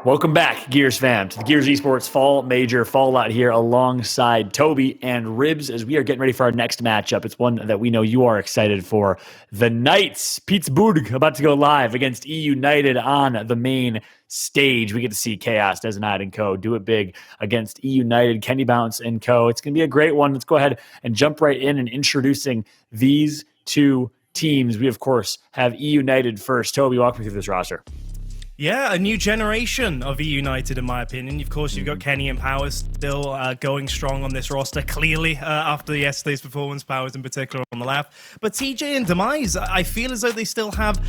Welcome back, Gears fam, to the Gears Esports Fall Major Fall Lot here alongside Toby and Ribs as we are getting ready for our next matchup. It's one that we know you are excited for. The Knights, Pittsburgh, about to go live against eUnited on the main stage. We get to see Chaos, Demise, and co. do it big against eUnited, Kenny Bounce, and co. It's going to be a great one. Let's go ahead and jump right in and introducing these two teams. We, of course, have eUnited first. Toby, walk me through this roster. Yeah, a new generation of eUnited, in my opinion. Of course, you've got Kenny and Powerz still going strong on this roster, clearly, after yesterday's performance, Powerz in particular on the left. But TJ and Demise, I feel as though they still have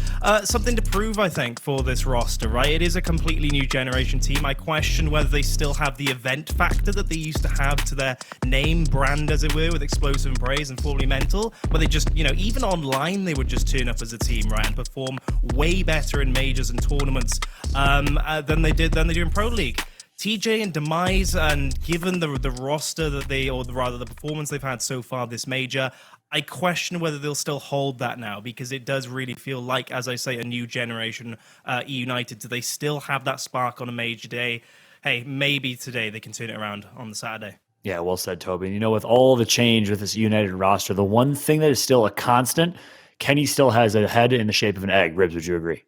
something to prove, I think, for this roster, right? It is a completely new generation team. I question whether they still have the event factor that they used to have to their name, brand, as it were, with Explosive and Praise and Formerly Mental, where they just, you know, even online, they would just turn up as a team, right, and perform way better in majors and tournaments than they do in Pro League. TJ and Demise, and given the roster that they, or rather the performance they've had so far this major, I question whether they'll still hold that now, because it does really feel like, as I say, a new generation eUnited. Do they still have that spark on a major day? Hey, maybe today they can turn it around on the Saturday. Yeah, well said, Toby. And you know, with all the change with this United roster, the one thing that is still a constant, Kenny still has a head in the shape of an egg. Ribs, would you agree?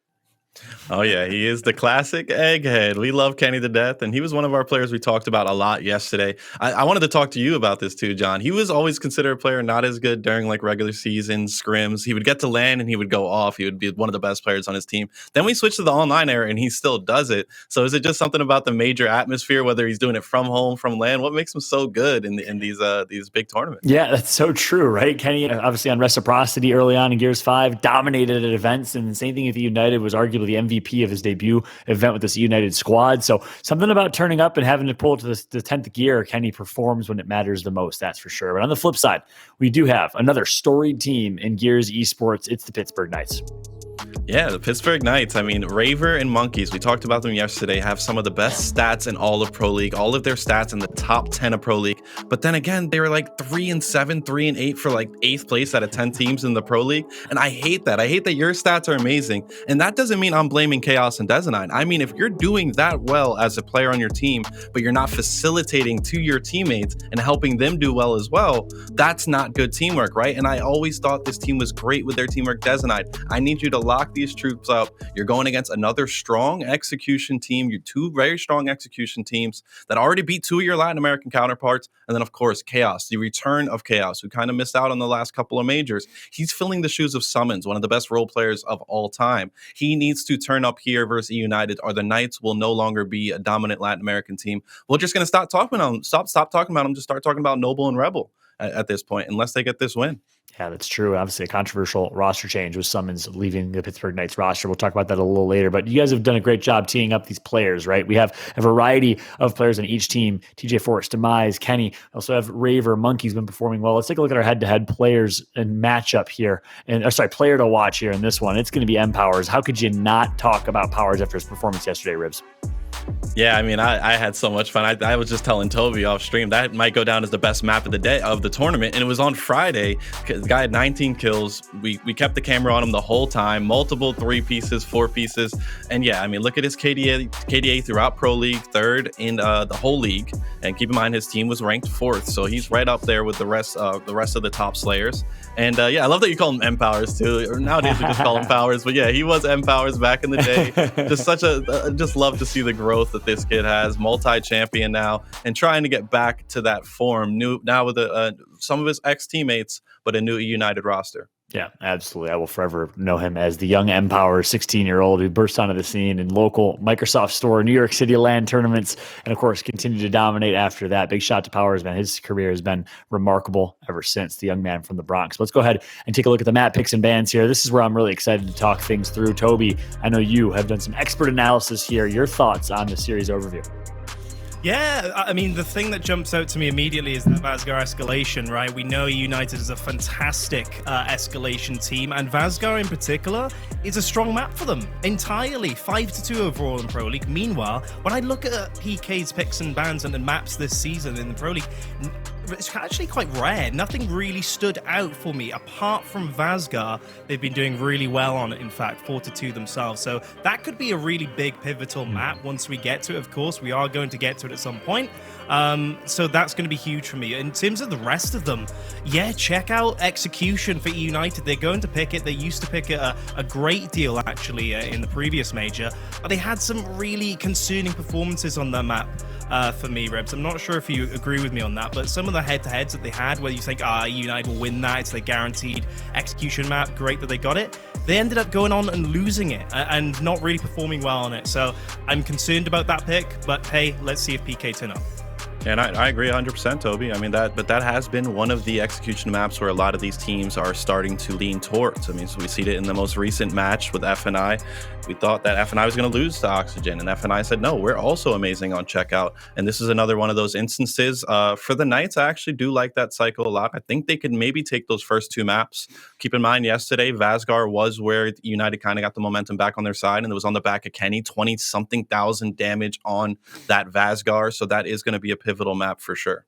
Oh, yeah, he is the classic egghead. We love Kenny to death, and he was one of our players we talked about a lot yesterday. I wanted to talk to you about this too, John. He was always considered a player not as good during like regular season scrims. He would get to land and he would go off. He would be one of the best players on his team. Then we switched to the online era and he still does it. So is it just something about the major atmosphere, whether he's doing it from home, from land? What makes him so good in these big tournaments? Yeah, that's so true, right? Kenny, obviously on Reciprocity early on in Gears 5, dominated at events, and the same thing with United, was arguably the MVP of his debut event with this United squad. So something about turning up and having to pull it to the 10th gear, Kenny performs when it matters the most, that's for sure. But on the flip side, we do have another storied team in Gears Esports. It's the Pittsburgh Knights. Yeah, the Pittsburgh Knights. I mean, Raver and Monkeys, we talked about them yesterday, have some of the best stats in all of Pro League, all of their stats in the top 10 of Pro League. But then again, they were like 3-7, 3-8 for like 8th place out of 10 teams in the Pro League. And I hate that. I hate that your stats are amazing. And that doesn't mean I'm blaming Chaos and Demise. I mean, if you're doing that well as a player on your team, but you're not facilitating to your teammates and helping them do well as well, that's not good teamwork, right? And I always thought this team was great with their teamwork. Demise, I need you to lock these troops up. You're going against another strong execution team. You're two very strong execution teams that already beat two of your Latin American counterparts. And then, of course, Chaos, the return of Chaos, who kind of missed out on the last couple of majors. He's filling the shoes of Summons, one of the best role players of all time. He needs to turn up here versus eUnited, or the Knights will no longer be a dominant Latin American team. We're just going to stop talking about them. Stop talking about them. Just start talking about Noble and Rebel at this point, unless they get this win. Yeah, that's true. Obviously, a controversial roster change with Summons leaving the Pittsburgh Knights roster. We'll talk about that a little later. But you guys have done a great job teeing up these players, right? We have a variety of players on each team. TJForce, Demise, Kenny. Also have Raver, Monkey's been performing well. Let's take a look at our head-to-head players and matchup here. Player to watch here in this one. It's going to be Powerz. How could you not talk about Powerz after his performance yesterday, Ribs? Yeah, I mean, I had so much fun. I was just telling Toby off stream that might go down as the best map of the day of the tournament, and it was on Friday. The guy had 19 kills. We kept the camera on him the whole time. Multiple 3 pieces, 4 pieces, and yeah, I mean, look at his KDA throughout Pro League, 3rd in the whole league. And keep in mind, his team was ranked 4th, so he's right up there with the rest of the top slayers. And yeah, I love that you call him Powerz too. Or nowadays we just call him Powerz, but yeah, he was Powerz back in the day. Just love to see the growth that this kid has. Multi-champion now, and trying to get back to that form. Now with some of his ex-teammates, but a new United roster. Yeah, absolutely. I will forever know him as the young Powerz, 16-year-old who burst onto the scene in local Microsoft Store, New York City LAN tournaments, and of course continued to dominate after that. Big shout to Powerz, man. His career has been remarkable ever since, the young man from the Bronx. Let's go ahead and take a look at the map picks and bans here. This is where I'm really excited to talk things through. Toby, I know you have done some expert analysis here. Your thoughts on the series overview? Yeah, I mean, the thing that jumps out to me immediately is the Vazgar Escalation, right? We know United is a fantastic Escalation team, and Vazgar in particular is a strong map for them entirely. 5-2 overall in Pro League. Meanwhile, when I look at PK's picks and bans and maps this season in the Pro League, it's actually quite rare. Nothing really stood out for me apart from Vazgar. They've been doing really well on it, in fact, 4-2 themselves. So that could be a really big pivotal map once we get to it. Of course, we are going to get to it at some point. So that's going to be huge for me. In terms of the rest of them, yeah, check out Execution for eUnited. They're going to pick it. They used to pick it a great deal, actually, in the previous major. But they had some really concerning performances on that map. For me, Rebs. I'm not sure if you agree with me on that, but some of the head-to-heads that they had, where you think, United will win that, it's their guaranteed execution map, great that they got it, they ended up going on and losing it and not really performing well on it. So I'm concerned about that pick, but hey, let's see if PK turn up. And I agree 100%, Toby. I mean, that has been one of the execution maps where a lot of these teams are starting to lean towards. I mean, so we see it in the most recent match with FNI. We thought that FNI was going to lose to Oxygen, and FNI said, no, we're also amazing on checkout. And this is another one of those instances. For the Knights, I actually do like that cycle a lot. I think they could maybe take those first two maps. Keep in mind, yesterday, Vazgar was where United kind of got the momentum back on their side, and it was on the back of Kenny, 20-something thousand damage on that Vazgar. So that is going to be a pivotal map for sure.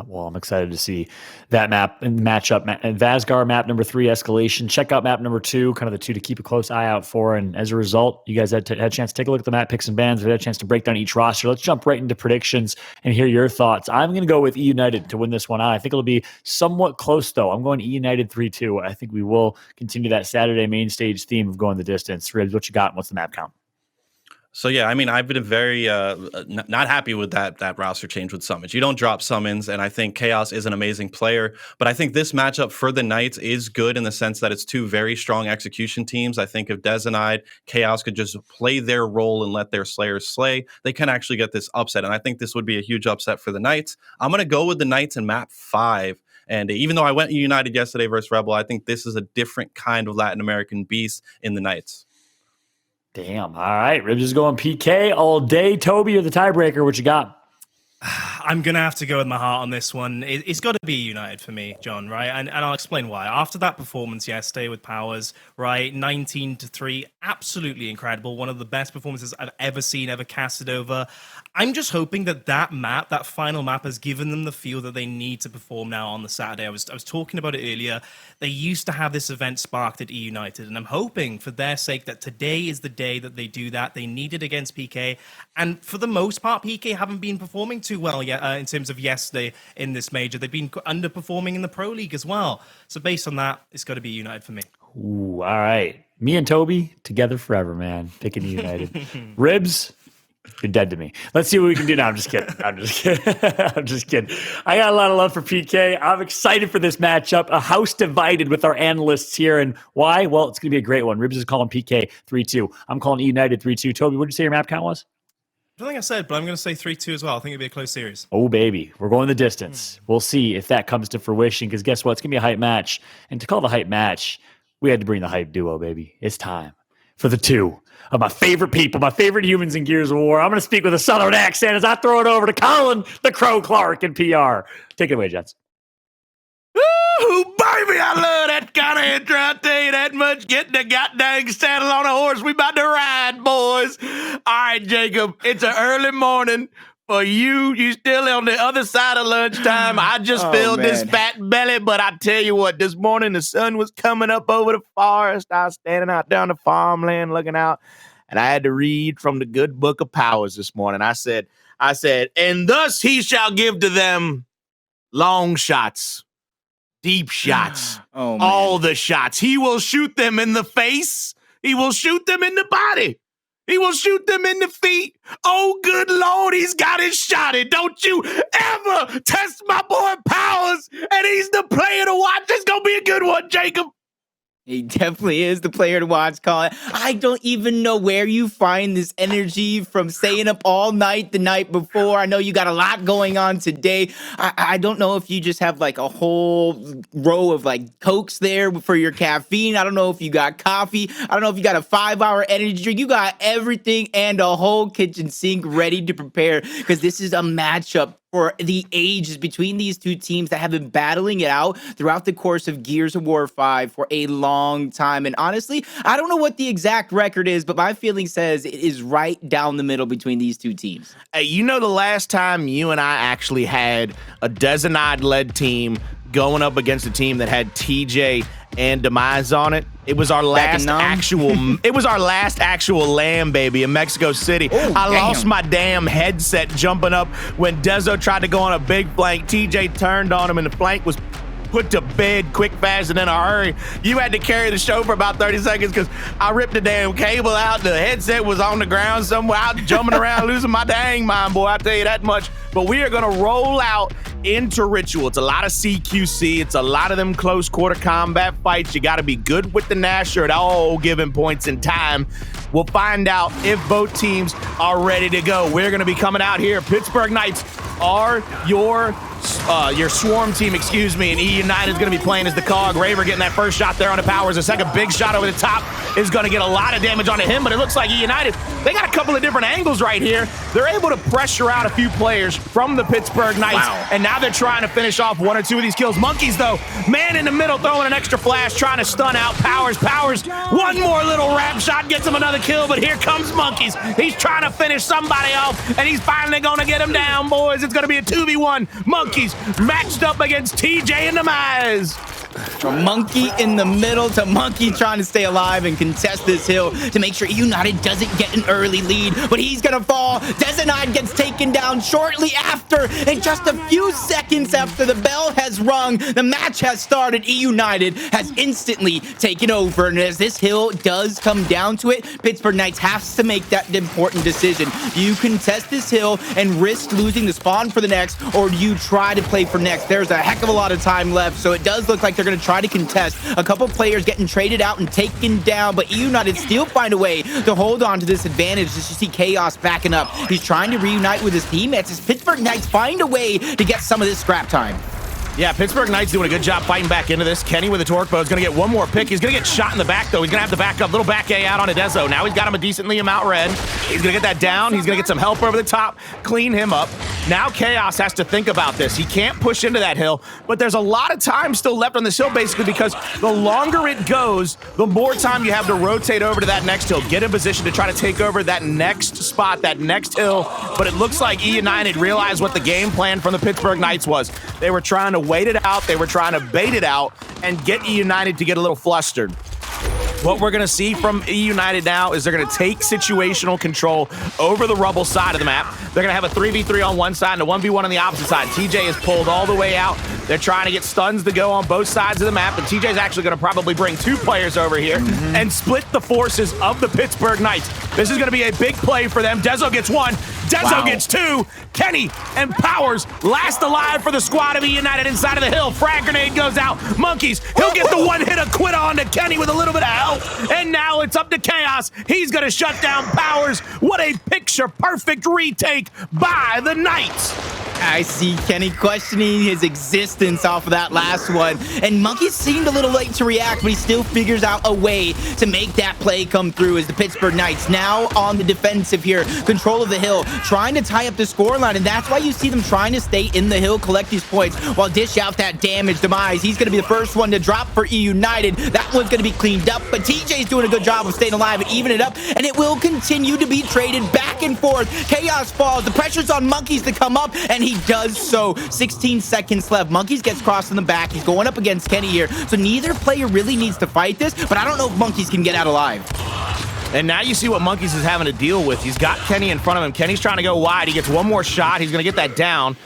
Well, I'm excited to see that map and matchup. Vazgar map number 3, Escalation. Check out map number 2, kind of the two to keep a close eye out for. And as a result, you guys had a chance to take a look at the map picks and bans. We had a chance to break down each roster. Let's jump right into predictions and hear your thoughts. I'm going to go with eUnited to win this one out. I think it'll be somewhat close, though. I'm going eUnited 3-2. I think we will continue that Saturday main stage theme of going the distance. Ribs, what you got? What's the map count? So, yeah, I mean, I've been very not happy with that roster change with Summons. You don't drop Summons, and I think Chaos is an amazing player. But I think this matchup for the Knights is good in the sense that it's two very strong execution teams. I think if Dezenide, Chaos could just play their role and let their Slayers slay, they can actually get this upset. And I think this would be a huge upset for the Knights. I'm going to go with the Knights in map 5. And even though I went United yesterday versus Rebel, I think this is a different kind of Latin American beast in the Knights. Damn. All right. Ribs is going PK all day. Toby, you're the tiebreaker. What you got? I'm going to have to go with my heart on this one. It's got to be United for me, John, right? And I'll explain why. After that performance yesterday with Powerz, right, 19-3, absolutely incredible. One of the best performances I've ever seen, ever casted over. I'm just hoping that map, that final map, has given them the feel that they need to perform now on the Saturday. I was talking about it earlier. They used to have this event sparked at eUnited, and I'm hoping for their sake that today is the day that they do that. They need it against PK, and for the most part, PK haven't been performing too well yet in terms of yesterday in this major. They've been underperforming in the Pro League as well. So based on that, it's got to be United for me. Ooh, all right. Me and Toby, together forever, man. Picking United. Ribs, you're dead to me. Let's see what we can do now. I'm just kidding. I'm just kidding. I got a lot of love for PK. I'm excited for this matchup. A house divided with our analysts here. And why? Well, it's going to be a great one. Ribs is calling PK 3-2. I'm calling United 3-2. Toby, what did you say your map count was? I don't think I said, but I'm going to say 3-2 as well. I think it'll be a close series. Oh, baby. We're going the distance. We'll see if that comes to fruition, because guess what? It's going to be a hype match. And to call the hype match, we had to bring the hype duo, baby. It's time for the two of my favorite people, my favorite humans in Gears of War. I'm going to speak with a Southern accent as I throw it over to Colin, the Crow Clark in PR. Take it away, gents. Ooh, baby, I love that kind of intro. I tell you that much. Getting the goddamn saddle on a horse. We about to ride, boys. All right, Jacob, it's an early morning for you. You still on the other side of lunchtime. I just filled this fat belly, but I tell you what, this morning the sun was coming up over the forest. I was standing out down the farmland looking out, and I had to read from the good book of Powerz this morning. I said, and thus he shall give to them long shots, deep shots, all the shots. He will shoot them in the face. He will shoot them in the body. He will shoot them in the feet. Oh, good Lord, he's got it shotted. Don't you ever test my boy Powerz, and he's the player to watch. It's going to be a good one, Jacob. He definitely is the player to watch, Colin. I don't even know where you find this energy from staying up all night the night before. I know you got a lot going on today. I don't know if you just have like a whole row of like Cokes there for your caffeine. I don't know if you got coffee. I don't know if you got a 5-hour energy drink. You got everything and a whole kitchen sink ready to prepare, because this is a matchup for the ages between these two teams that have been battling it out throughout the course of Gears of War 5 for a long time. And honestly, I don't know what the exact record is, but my feeling says it is right down the middle between these two teams. Hey, you know the last time you and I actually had a Demise-led team going up against a team that had TJ and Demise on it? It was our last actual LAN, baby, in Mexico City. Ooh, I lost my damn headset jumping up when Dezo tried to go on a big flank. TJ turned on him and the flank was put to bed quick, fast, and in a hurry. You had to carry the show for about 30 seconds because I ripped the damn cable out. The headset was on the ground somewhere. I was jumping around, losing my dang mind, boy. I'll tell you that much. But we are going to roll out into Ritual. It's a lot of CQC. It's a lot of them close quarter combat fights. You got to be good with the Nasher at all given points in time. We'll find out if both teams are ready to go. We're going to be coming out here. Pittsburgh Knights are your Swarm team, excuse me, and eUnited is going to be playing as the Cog. Raver getting that first shot there on the Powerz. A second big shot over the top is going to get a lot of damage onto him, but it looks like eUnited, they got a couple of different angles right here. They're able to pressure out a few players from the Pittsburgh Knights, and now they're trying to finish off one or two of these kills. Monkeys, though, man in the middle throwing an extra flash, trying to stun out Powerz. Powerz, one more little wrap shot, gets him another kill, but here comes Monkeys. He's trying to finish somebody off, and he's finally going to get him down, boys. It's going to be a 2v1. Monkeys matched up against TJ and Demise. From Monkey in the middle to Monkey trying to stay alive and contest this hill to make sure eUnited doesn't get an early lead, but he's gonna fall. Demise gets taken down shortly after, and just a few seconds after the bell has rung, the match has started. eUnited has instantly taken over, and as this hill does come down to it, Pittsburgh Knights has to make that important decision. Do you contest this hill and risk losing the spawn for the next, or do you try to play for next? There's a heck of a lot of time left, so it does look like they're going to try to contest. A couple players getting traded out and taken down, but eUnited still find a way to hold on to this advantage. As you see Chaos backing up, he's trying to reunite with his teammates as Pittsburgh Knights find a way to get some of this scrap time. Yeah, Pittsburgh Knights doing a good job fighting back into this. Kenny with a torque bow is going to get one more pick. He's going to get shot in the back, though. He's going to have to back up. Little back A out on Dezo. Now he's got him a decently amount red. He's going to get that down. He's going to get some help over the top, clean him up. Now Chaos has to think about this. He can't push into that hill, but there's a lot of time still left on this hill, basically, because the longer it goes, the more time you have to rotate over to that next hill, get in position to try to take over that next spot, that next hill. But it looks like eUnited realized what the game plan from the Pittsburgh Knights was. They were trying to wait it out. They were trying to bait it out and get eUnited to get a little flustered. What we're going to see from eUnited now is they're going to take situational control over the rubble side of the map. They're going to have a 3v3 on one side and a 1v1 on the opposite side. TJ is pulled all the way out. They're trying to get stuns to go on both sides of the map, and TJ's actually going to probably bring two players over here and split the forces of the Pittsburgh Knights. This is going to be a big play for them. Dezo gets one. Dezo gets two. Kenny and Powerz last alive for the squad of eUnited inside of the hill. Frag grenade goes out. Monkeys, he'll get the one-hit quit on to Kenny with a little bit of help. And now it's up to Chaos. He's going to shut down Powerz. What a picture-perfect retake by the Knights. I see Kenny questioning his existence off of that last one. And Monkey seemed a little late to react, but he still figures out a way to make that play come through as the Pittsburgh Knights now on the defensive here. Control of the hill, trying to tie up the scoreline, and that's why you see them trying to stay in the hill, collect these points, while dish out that damage. Demise, he's going to be the first one to drop for eUnited. That one's going to be cleaned up, but TJ's doing a good job of staying alive and even it up, and it will continue to be traded back and forth. Chaos falls. The pressure's on Monkeys to come up, and he does so. 16 seconds left. Monkeys gets crossed in the back. He's going up against Kenny here, so neither player really needs to fight this, but I don't know if Monkeys can get out alive. And now you see what Monkeys is having to deal with. He's got Kenny in front of him. Kenny's trying to go wide. He gets one more shot. He's going to get that down.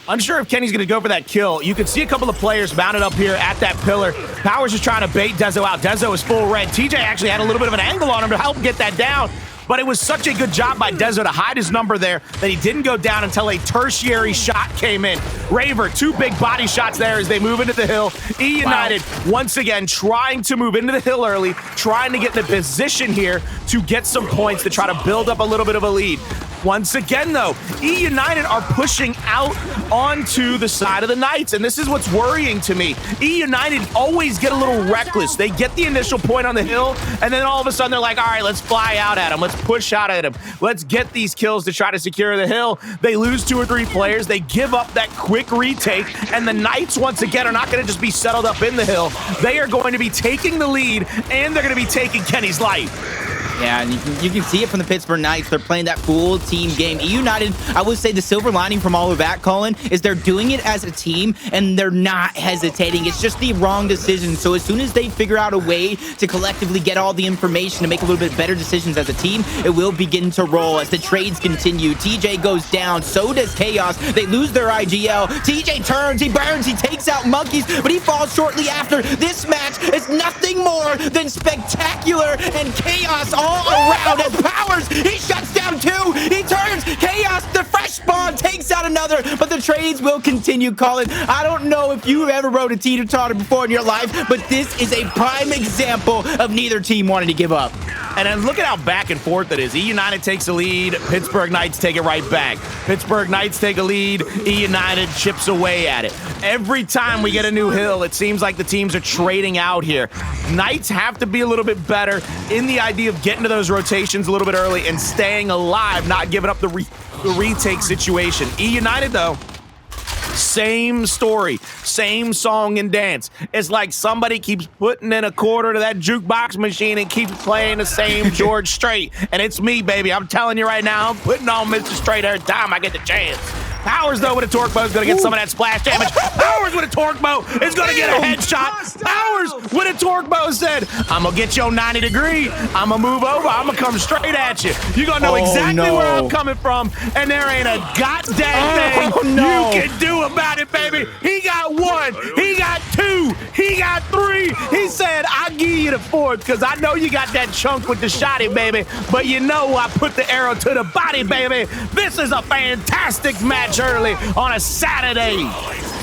Unsure if Kenny's going to go for that kill. You can see a couple of players mounted up here at that pillar. Powerz is trying to bait Dezo out. Dezo is full red. TJ actually had a little bit of an angle on him to help get that down. But it was such a good job by Dezo to hide his number there that he didn't go down until a tertiary shot came in. Raver, two big body shots there as they move into the hill. eUnited, once again, trying to move into the hill early, trying to get in a position here to get some points to try to build up a little bit of a lead. Once again, though, eUnited are pushing out onto the side of the Knights, and this is what's worrying to me. eUnited always get a little reckless. They get the initial point on the hill, and then all of a sudden they're like, all right, let's fly out at them. Let's push out at them. Let's get these kills to try to secure the hill. They lose 2 or 3 players. They give up that quick retake, and the Knights, once again, are not going to just be settled up in the hill. They are going to be taking the lead, and they're going to be taking Kenny's life. Yeah, and you can see it from the Pittsburgh Knights. They're playing that full team game. eUnited, I would say the silver lining from all of that, Colin, is they're doing it as a team, and they're not hesitating. It's just the wrong decision. So as soon as they figure out a way to collectively get all the information to make a little bit better decisions as a team, it will begin to roll as the trades continue. TJ goes down, so does Chaos. They lose their IGL. TJ turns, he burns, he takes out Monkeys, but he falls shortly after. This match is nothing more than spectacular, and Chaos all around as Powerz, he shuts down 2, he turns, Chaos, the fresh spawn, takes out another, but the trades will continue, Colin. I don't know if you've ever rode a teeter-totter before in your life, but this is a prime example of neither team wanting to give up. And then look at how back and forth it is. eUnited takes the lead, Pittsburgh Knights take it right back. Pittsburgh Knights take a lead, eUnited chips away at it. Every time we get a new hill, it seems like the teams are trading out here. Knights have to be a little bit better in the idea of getting to those rotations a little bit early and staying alive, not giving up the retake situation. eUnited, though, same story, same song and dance. It's like somebody keeps putting in a quarter to that jukebox machine and keeps playing the same George Strait. And it's me, baby. I'm telling you right now, I'm putting on Mr. Strait every time I get the chance. Powerz, though, with a torque bow is going to get some of that splash damage. Powerz with a torque bow is going to get a headshot. Powerz with a torque bow said, I'm going to get you on 90 degree. I'm going to move over. I'm going to come straight at you. You're going to know exactly where I'm coming from, and there ain't a goddamn thing you can do about it, baby. He got 1. He got 2. He got 3. He said, I'll give you the 4th because I know you got that chunk with the shotty, baby, but you know I put the arrow to the body, baby. This is a fantastic match early on a Saturday.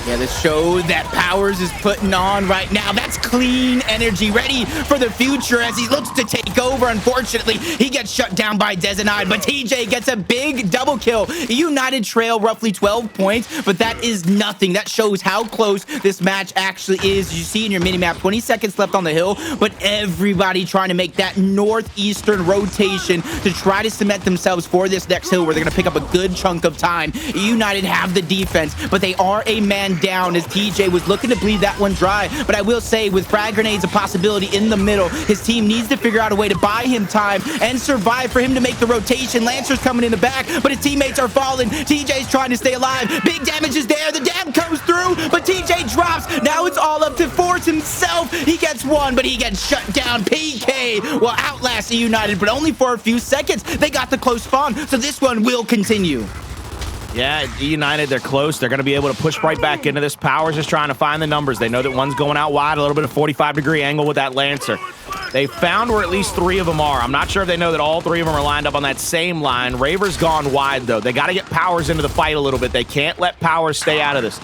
Yeah, the show that Powerz is putting on right now, that's clean energy, ready for the future as he looks to take over. Unfortunately, he gets shut down by Demise, but TJ gets a big double kill. eUnited trail roughly 12 points, but that is nothing. That shows how close this match actually is. You see in your minimap, 20 seconds left on the hill, but everybody trying to make that northeastern rotation to try to cement themselves for this next hill where they're going to pick up a good chunk of time. eUnited have the defense, but they are a man down as TJ was looking to bleed that one dry. But I will say, with frag grenades a possibility in the middle, his team needs to figure out a way to buy him time and survive for him to make the rotation. Lancer's coming in the back, but his teammates are falling. TJ's trying to stay alive. Big damage is there. The dam comes through, but TJ drops. Now it's all up to Force himself. He gets 1, but he gets shut down. PK will outlast eUnited, but only for a few seconds. They got the close spawn, so this one will continue. Yeah, eUnited, they're close. They're going to be able to push right back into this. Powerz just trying to find the numbers. They know that one's going out wide, a little bit of 45-degree angle with that Lancer. They found where at least 3 of them are. I'm not sure if they know that all 3 of them are lined up on that same line. Raver's gone wide, though. They got to get Powerz into the fight a little bit. They can't let Powerz stay out of this.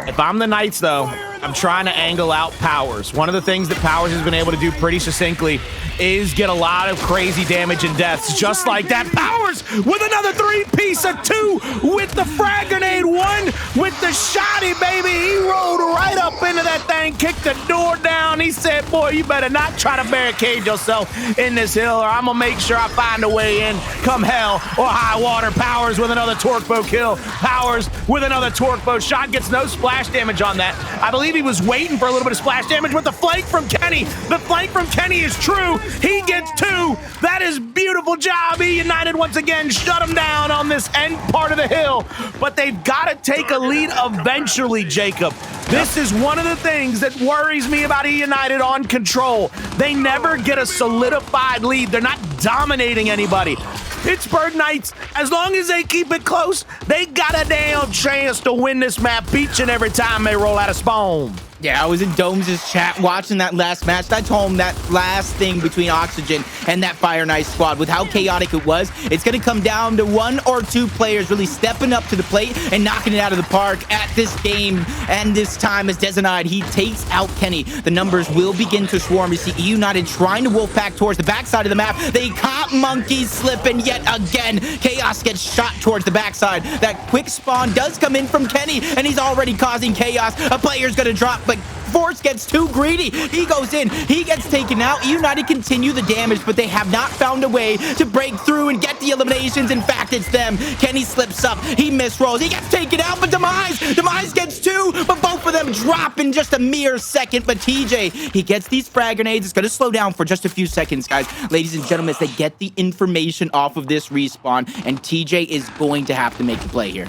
If I'm the Knights, though, I'm trying to angle out Powerz. One of the things that Powerz has been able to do pretty succinctly is get a lot of crazy damage and deaths, just like that. Powerz with another 3-piece of 2 with the frag grenade, 1 with the shotty, baby. He rolled right up into that thing, kicked the door down. He said, boy, you better not try to barricade yourself in this hill, or I'm gonna make sure I find a way in come hell or high water. Powerz with another torque bow kill. Powerz with another torque bow shot, gets no splash damage on that. I believe he was waiting for a little bit of splash damage with the flank from Kenny. The flank from Kenny is true. He gets 2. That is beautiful job. eUnited once again shut him down on this end part of the hill, but they've got to take a lead eventually, Jacob. This is one of the things that worries me about eUnited on control. They never get a solidified lead. They're not dominating anybody. Pittsburgh Knights, as long as they keep it close, they got a damn chance to win this map each and every time they roll out of spawn. Yeah, I was in Domes' chat watching that last match. I told him that last thing between Oxygen and that Fire Knight squad, with how chaotic it was, it's going to come down to 1 or 2 players really stepping up to the plate and knocking it out of the park at this game. And this time, as Demise, he takes out Kenny. The numbers will begin to swarm. You see eUnited trying to wolf pack towards the backside of the map. They caught Monkeys slipping yet again. Chaos gets shot towards the backside. That quick spawn does come in from Kenny, and he's already causing chaos. A player's going to drop, but Force gets too greedy. He goes in. He gets taken out. eUnited continue the damage, but they have not found a way to break through and get the eliminations. In fact, it's them. Kenny slips up. He misrolls. He gets taken out, but Demise gets 2, but both of them drop in just a mere second. But TJ, he gets these frag grenades. It's going to slow down for just a few seconds, guys. Ladies and gentlemen, as they get the information off of this respawn, and TJ is going to have to make the play here.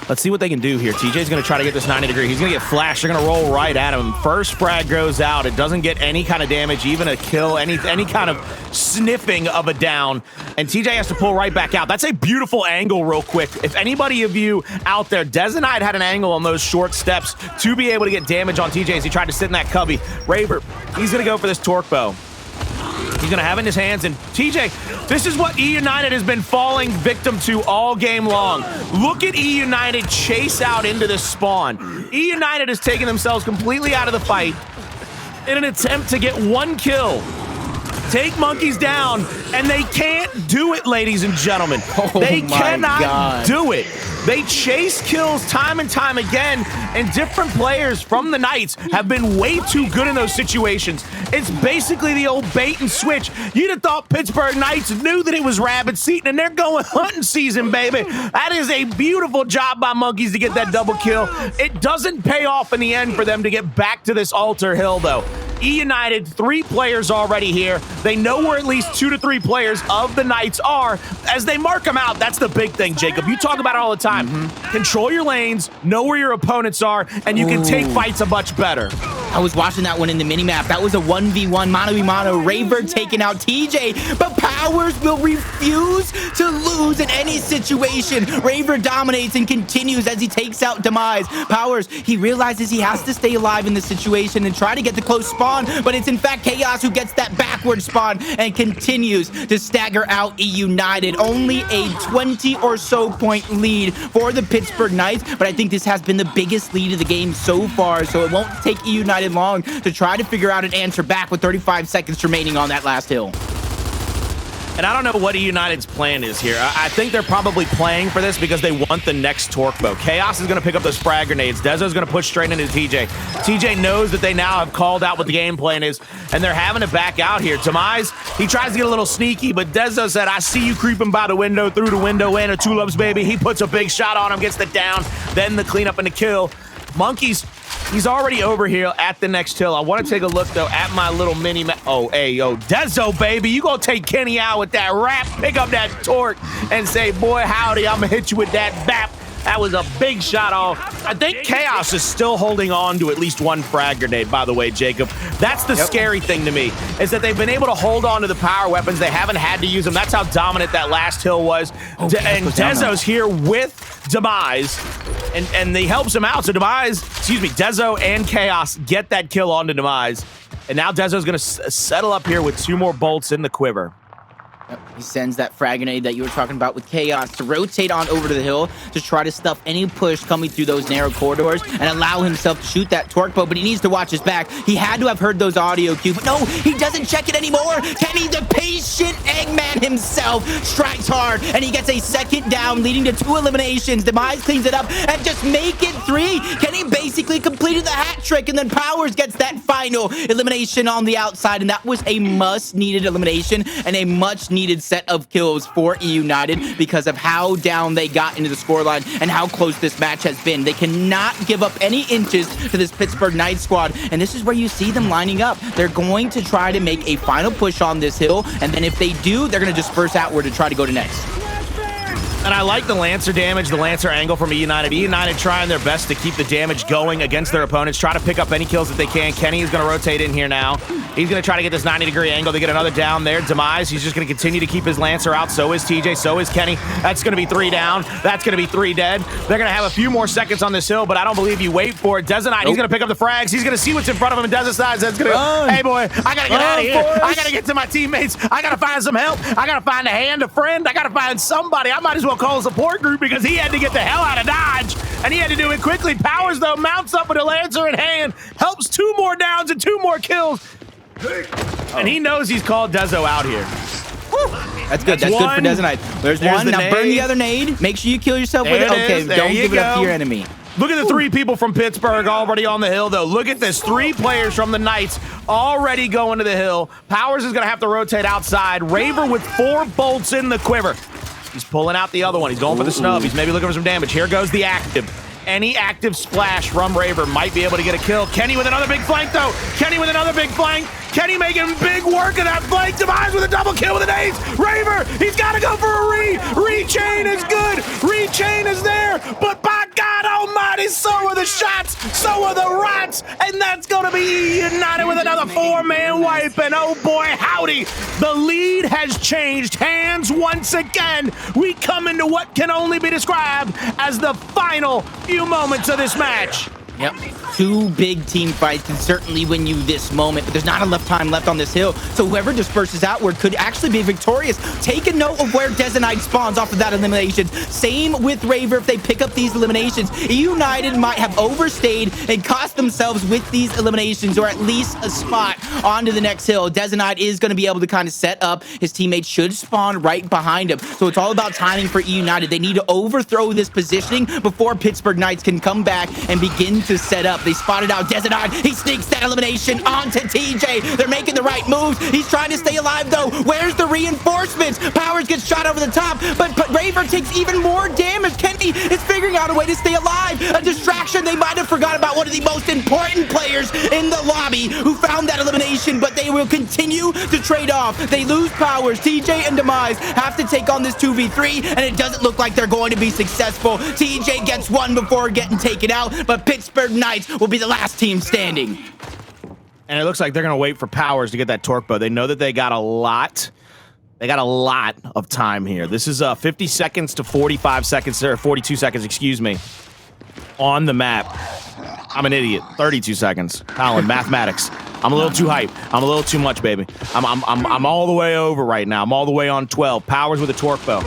Let's see what they can do here. TJ's going to try to get this 90 degree. He's going to get flashed. They're going to roll right at him. First frag goes out. It doesn't get any kind of damage, even a kill, any kind of sniffing of a down. And TJ has to pull right back out. That's a beautiful angle real quick. If anybody of you out there, Demise had an angle on those short steps to be able to get damage on TJ as he tried to sit in that cubby. Raver, he's going to go for this torque bow. He's going to have it in his hands, and TJ, this is what eUnited has been falling victim to all game long. Look at eUnited chase out into this spawn. eUnited has taken themselves completely out of the fight in an attempt to get 1 kill. Take Monkeys down, and they can't do it, ladies and gentlemen. They cannot do it. They chase kills time and time again, and different players from the Knights have been way too good in those situations. It's basically the old bait and switch. You'd have thought Pittsburgh Knights knew that it was Rapidz season, and they're going hunting season, baby. That is a beautiful job by Monkeys to get that double kill. It doesn't pay off in the end for them to get back to this altar hill, though. eUnited, 3 players already here. They know where at least 2 to 3 players of the Knights are. As they mark them out, that's the big thing, Jacob. You talk about it all the time. Control your lanes, know where your opponents are, and you can take fights a much better. I was watching that one in the minimap. That was a 1v1 mano-a-mano. Raver taking out TJ, but Powerz will refuse to lose in any situation. Raver dominates and continues as he takes out Demise. Powerz, he realizes he has to stay alive in this situation and try to get the close spawn, but it's in fact Chaos who gets that backward spawn and continues to stagger out eUnited. Only a 20 or so point lead for the Pittsburgh Knights, but I think this has been the biggest lead of the game so far, so it won't take eUnited long to try to figure out an answer back with 35 seconds remaining on that last hill. And I don't know what eUnited's plan is here. I think they're probably playing for this because they want the next torque bow. Chaos is going to pick up those frag grenades. Dezo's going to push straight into TJ. TJ knows that they now have called out what the game plan is, and they're having to back out here. Demise, he tries to get a little sneaky, but Dezo said, I see you creeping by the window, through the window, and a tulips, baby. He puts a big shot on him, gets the down, then the cleanup and the kill. Monkeys, he's already over here at the next hill. I want to take a look, though, at my little mini map. Oh, hey, yo, Dezo, baby. You going to take Kenny out with that rap, pick up that torque, and say, boy, howdy, I'm going to hit you with that bap. That was a big shot off. I think Chaos is still holding on to at least 1 frag grenade, by the way, Jacob. That's the scary thing to me, is that they've been able to hold on to the power weapons. They haven't had to use them. That's how dominant that last hill was. And Dezo's here with Demise, and he helps him out. So Dezo and Chaos get that kill onto Demise. And now Dezo's going to settle up here with 2 more bolts in the quiver. He sends that frag grenade that you were talking about with Chaos to rotate on over to the hill to try to stuff any push coming through those narrow corridors and allow himself to shoot that torque bow, but he needs to watch his back. He had to have heard those audio cues, but no, he doesn't check it anymore. Kenny, the patient Eggman himself, strikes hard, and he gets a second down, leading to 2 eliminations. Demise cleans it up and just make it 3. Kenny basically completed the hat trick, and then Powerz gets that final elimination on the outside, and that was a must-needed elimination and a much-needed set of kills for eUnited because of how down they got into the scoreline and how close this match has been. They cannot give up any inches to this Pittsburgh Knights squad, and this is where you see them lining up. They're going to try to make a final push on this hill, and then if they do, they're going to disperse outward to try to go to next. And And I like the Lancer damage, the Lancer angle from eUnited. eUnited trying their best to keep the damage going against their opponents, try to pick up any kills that they can. Kenny is going to rotate in here now. He's going to try to get this 90-degree angle. They get another down there. Demise, he's just going to continue to keep his Lancer out. So is TJ, so is Kenny. That's going to be 3 down. That's going to be 3 dead. They're going to have a few more seconds on this hill, but I don't believe you wait for it. Dezenite, he's going to pick up the frags. He's going to see what's in front of him, and Dezenite says, hey, boy, I got to get out of here. I got to get to my teammates. I got to find some help. I got to find a hand, a friend. I got to find somebody. I might as well call a support group because he had to get the hell out of Dodge, and he had to do it quickly. Powerz, though, mounts up with a Lancer in hand, helps 2 more downs and 2 more kills, and he knows he's called Dezo out here. That's good. That's good for Dezenite. There's one. Now burn the other nade. Make sure you kill yourself with it. Okay, don't give it up to your enemy. Look at the 3 people from Pittsburgh already on the hill, though. Look at this. 3 players from the Knights already going to the hill. Powerz is going to have to rotate outside. Raver with 4 bolts in the quiver. He's pulling out the other one. He's going for the snub. He's maybe looking for some damage. Here goes the active. Any active splash from Raver might be able to get a kill. Kenny with another big flank, though. Kenny with another big flank. Kenny making big work of that flank. Demise with a double kill with an ace. Raver, he's got to go for a Rechain is good. Rechain is there. But by God almighty, so are the shots. So are the rats. And that's going to be eUnited with another 4-man wipe. And oh boy, howdy. The lead has changed hands once again. We come into what can only be described as the final few moments of this match. Yep. 2 big team fights can certainly win you this moment, but there's not enough time left on this hill, so whoever disperses outward could actually be victorious. Take a note of where Dezenite spawns off of that elimination. Same with Raver if they pick up these eliminations. eUnited might have overstayed and cost themselves with these eliminations, or at least a spot onto the next hill. Dezenite is going to be able to kind of set up. His teammates should spawn right behind him, so it's all about timing for eUnited. They need to overthrow this positioning before Pittsburgh Knights can come back and begin to set up. They spotted out Dezenite. He sneaks that elimination onto TJ. They're making the right moves. He's trying to stay alive, though. Where's the reinforcements? Powerz gets shot over the top, but Raver takes even more damage. Kenny is figuring out a way to stay alive. A distraction. They might have forgot about one of the most important players in the lobby who found that elimination, but they will continue to trade off. They lose Powerz. TJ and Demise have to take on this 2v3, and it doesn't look like they're going to be successful. TJ gets 1 before getting taken out, but Pittsburgh Knights will be the last team standing. And it looks like they're going to wait for Powerz to get that torque bow. They know that they got a lot. They got a lot of time here. This is 50 seconds to 45 seconds, or 42 seconds, excuse me, on the map. I'm an idiot. 32 seconds. Colin, mathematics. I'm a little too hype. I'm a little too much, baby. I'm all the way over right now. I'm all the way on 12. Powerz with a torque bow.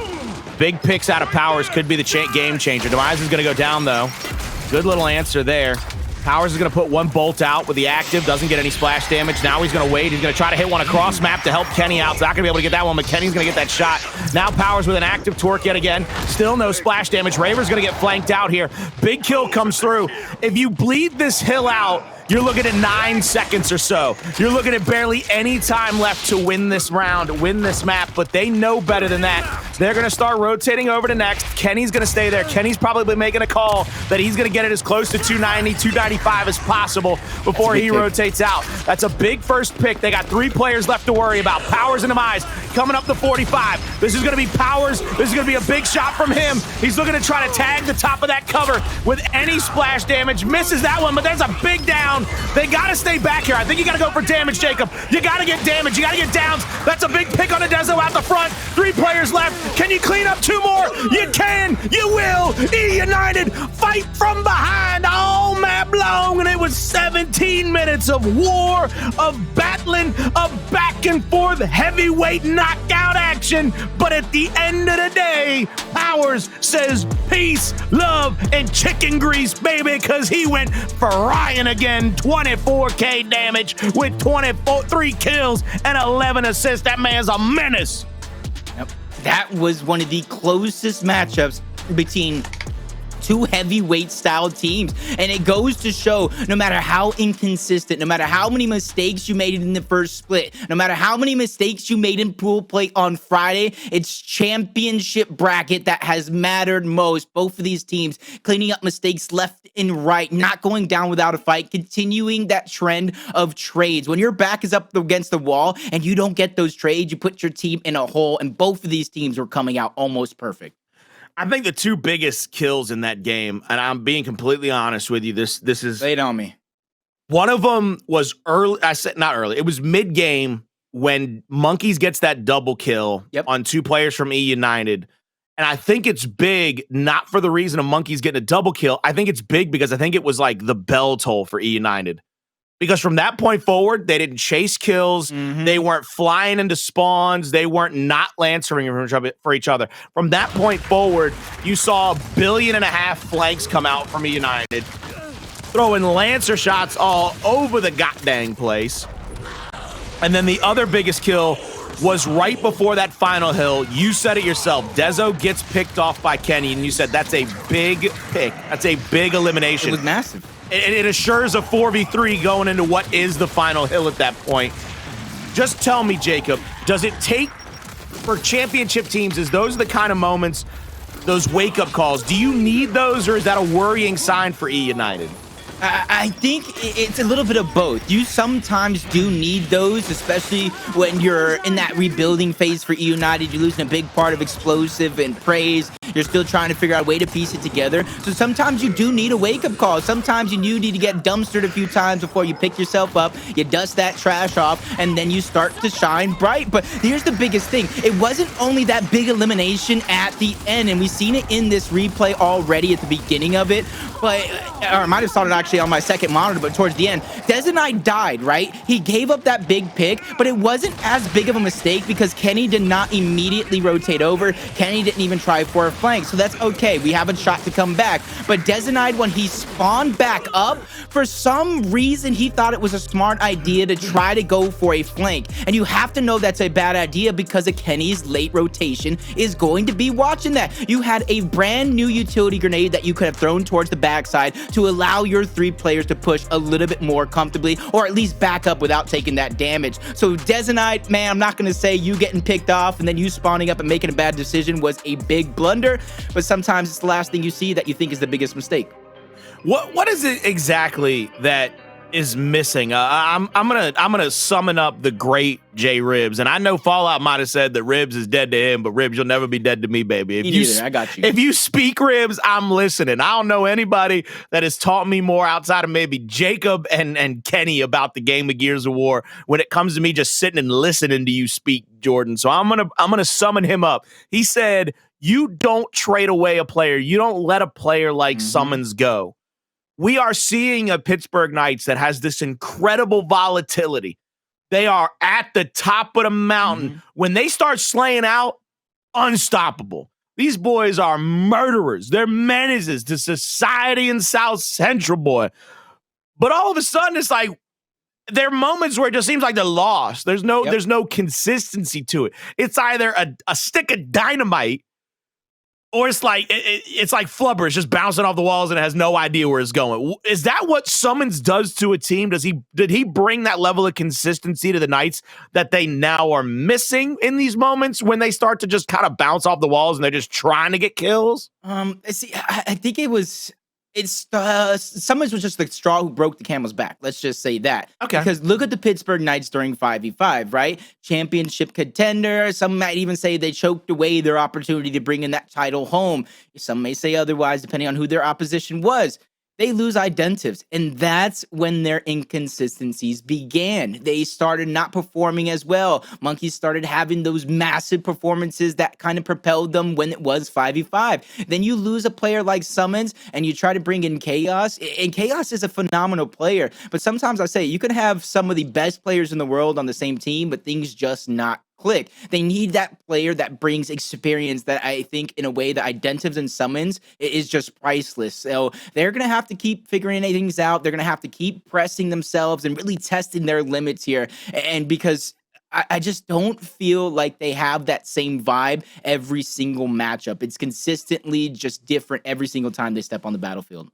Big picks out of Powerz could be the game changer. Demise is going to go down, though. Good little answer there. Powerz is going to put 1 bolt out with the active. Doesn't get any splash damage. Now he's going to wait. He's going to try to hit one across map to help Kenny out. He's not going to be able to get that one, but Kenny's going to get that shot. Now Powerz with an active torque yet again. Still no splash damage. Raver's going to get flanked out here. Big kill comes through. If you bleed this hill out, you're looking at 9 seconds or so. You're looking at barely any time left to win this round, win this map, but they know better than that. They're going to start rotating over to next. Kenny's going to stay there. Kenny's probably making a call that he's going to get it as close to 290, 295 as possible before he rotates out. That's a big first pick. They got 3 players left to worry about. Powerz and Demise coming up to 45. This is going to be Powerz. This is going to be a big shot from him. He's looking to try to tag the top of that cover with any splash damage. Misses that one, but there's a big down. They got to stay back here. I think you got to go for damage, Jacob. You got to get damage. You got to get downs. That's a big pick on the Dezo out the front. 3 players left. Can you clean up 2 more? You can. You will. eUnited fight from behind all map long, and it was 17 minutes of war, of battling, of back and forth heavyweight knockout action. But at the end of the day, Powerz says peace, love, and chicken grease, baby, because he went for Ryan again. 24k damage with 3 kills and 11 assists. That man's a menace. Yep. That was one of the closest matchups between 2 heavyweight style teams, and it goes to show no matter how inconsistent, no matter how many mistakes you made in the first split, no matter how many mistakes you made in pool play on Friday, it's championship bracket that has mattered most. Both of these teams cleaning up mistakes left and right, not going down without a fight, continuing that trend of trades. When your back is up against the wall and you don't get those trades, you put your team in a hole, and both of these teams were coming out almost perfect. I think the two biggest kills in that game, and I'm being completely honest with you, this is Lay it on me. one of them was early. I said not early. It was mid game when Monkeys gets that double kill on two players from eUnited. And I think it's big, not for the reason of Monkeys getting a double kill. I think it's big because I think it was like the bell toll for eUnited. Because from that point forward, they didn't chase kills. They weren't flying into spawns. They weren't not lancering for each other. From that point forward, you saw 1.5 billion flanks come out from eUnited, throwing Lancer shots all over the goddamn place. And then the other biggest kill was right before that final hill. You said it yourself. Dezo gets picked off by Kenny, and you said that's a big pick. That's a big elimination. It was massive. It assures a 4v3 going into what is the final hill at that point. Just tell me, Jacob, does it take for championship teams, is those the kind of moments, those wake-up calls, do you need those, or is that a worrying sign for eUnited? I think it's a little bit of both. You sometimes do need those, especially when you're in that rebuilding phase for eUnited. You're losing a big part of explosive and praise. You're still trying to figure out a way to piece it together. So sometimes you do need a wake-up call. Sometimes you do need to get dumpstered a few times before you pick yourself up. You dust that trash off, and then you start to shine bright. But here's the biggest thing. It wasn't only that big elimination at the end, and we've seen it in this replay already at the beginning of it. But, or I might have started actually on my second monitor, but towards the end, Demise died, right? He gave up that big pick, but it wasn't as big of a mistake because Kenny did not immediately rotate over. Kenny didn't even try for a flank, so that's okay. We have a shot to come back. But Demise, when he spawned back up, for some reason, he thought it was a smart idea to try to go for a flank. And you have to know that's a bad idea because of Kenny's late rotation is going to be watching that. You had a brand new utility grenade that you could have thrown towards the backside to allow your three players to push a little bit more comfortably, or at least back up without taking that damage. So Demise, man, I'm not going to say you getting picked off and then you spawning up and making a bad decision was a big blunder, but sometimes it's the last thing you see that you think is the biggest mistake. What is it exactly that is missing? I'm gonna summon up the great J Ribs, and I know Fallout might have said that Ribs is dead to him, but Ribs, you'll never be dead to me, baby. Me neither. I got you. If you speak Ribs, I'm listening. I don't know anybody that has taught me more outside of maybe Jacob and Kenny about the game of Gears of War when it comes to me just sitting and listening to you speak, Jordan. So I'm gonna summon him up. He said, "You don't trade away a player. You don't let a player like Summons go." We are seeing a Pittsburgh Knights that has this incredible volatility. They are at the top of the mountain. When they start slaying out, unstoppable. These boys are murderers. They're menaces to society in South Central, boy. But all of a sudden, it's like there are moments where it just seems like they're lost. There's no consistency to it. It's either a stick of dynamite, or it's like flubber. It's just bouncing off the walls and it has no idea where it's going. Is that what Summons does to a team? Did he bring that level of consistency to the Knights that they now are missing in these moments when they start to just kind of bounce off the walls and they're just trying to get kills? See, I think Summons was just the straw who broke the camel's back. Let's just say that. Okay. Because look at the Pittsburgh Knights during 5v5, right? Championship contender. Some might even say they choked away their opportunity to bring in that title home. Some may say otherwise, depending on who their opposition was. They lose identities, and that's when their inconsistencies began. They started not performing as well. Monkeys started having those massive performances that kind of propelled them when it was 5v5. Then you lose a player like Summons, and you try to bring in Chaos, and Chaos is a phenomenal player. But sometimes I say, you can have some of the best players in the world on the same team, but things just not click. They need that player that brings experience that I think in a way that Identives and Summons is just priceless. So they're going to have to keep figuring things out. They're going to have to keep pressing themselves and really testing their limits here. And because I just don't feel like they have that same vibe every single matchup. It's consistently just different every single time they step on the battlefield.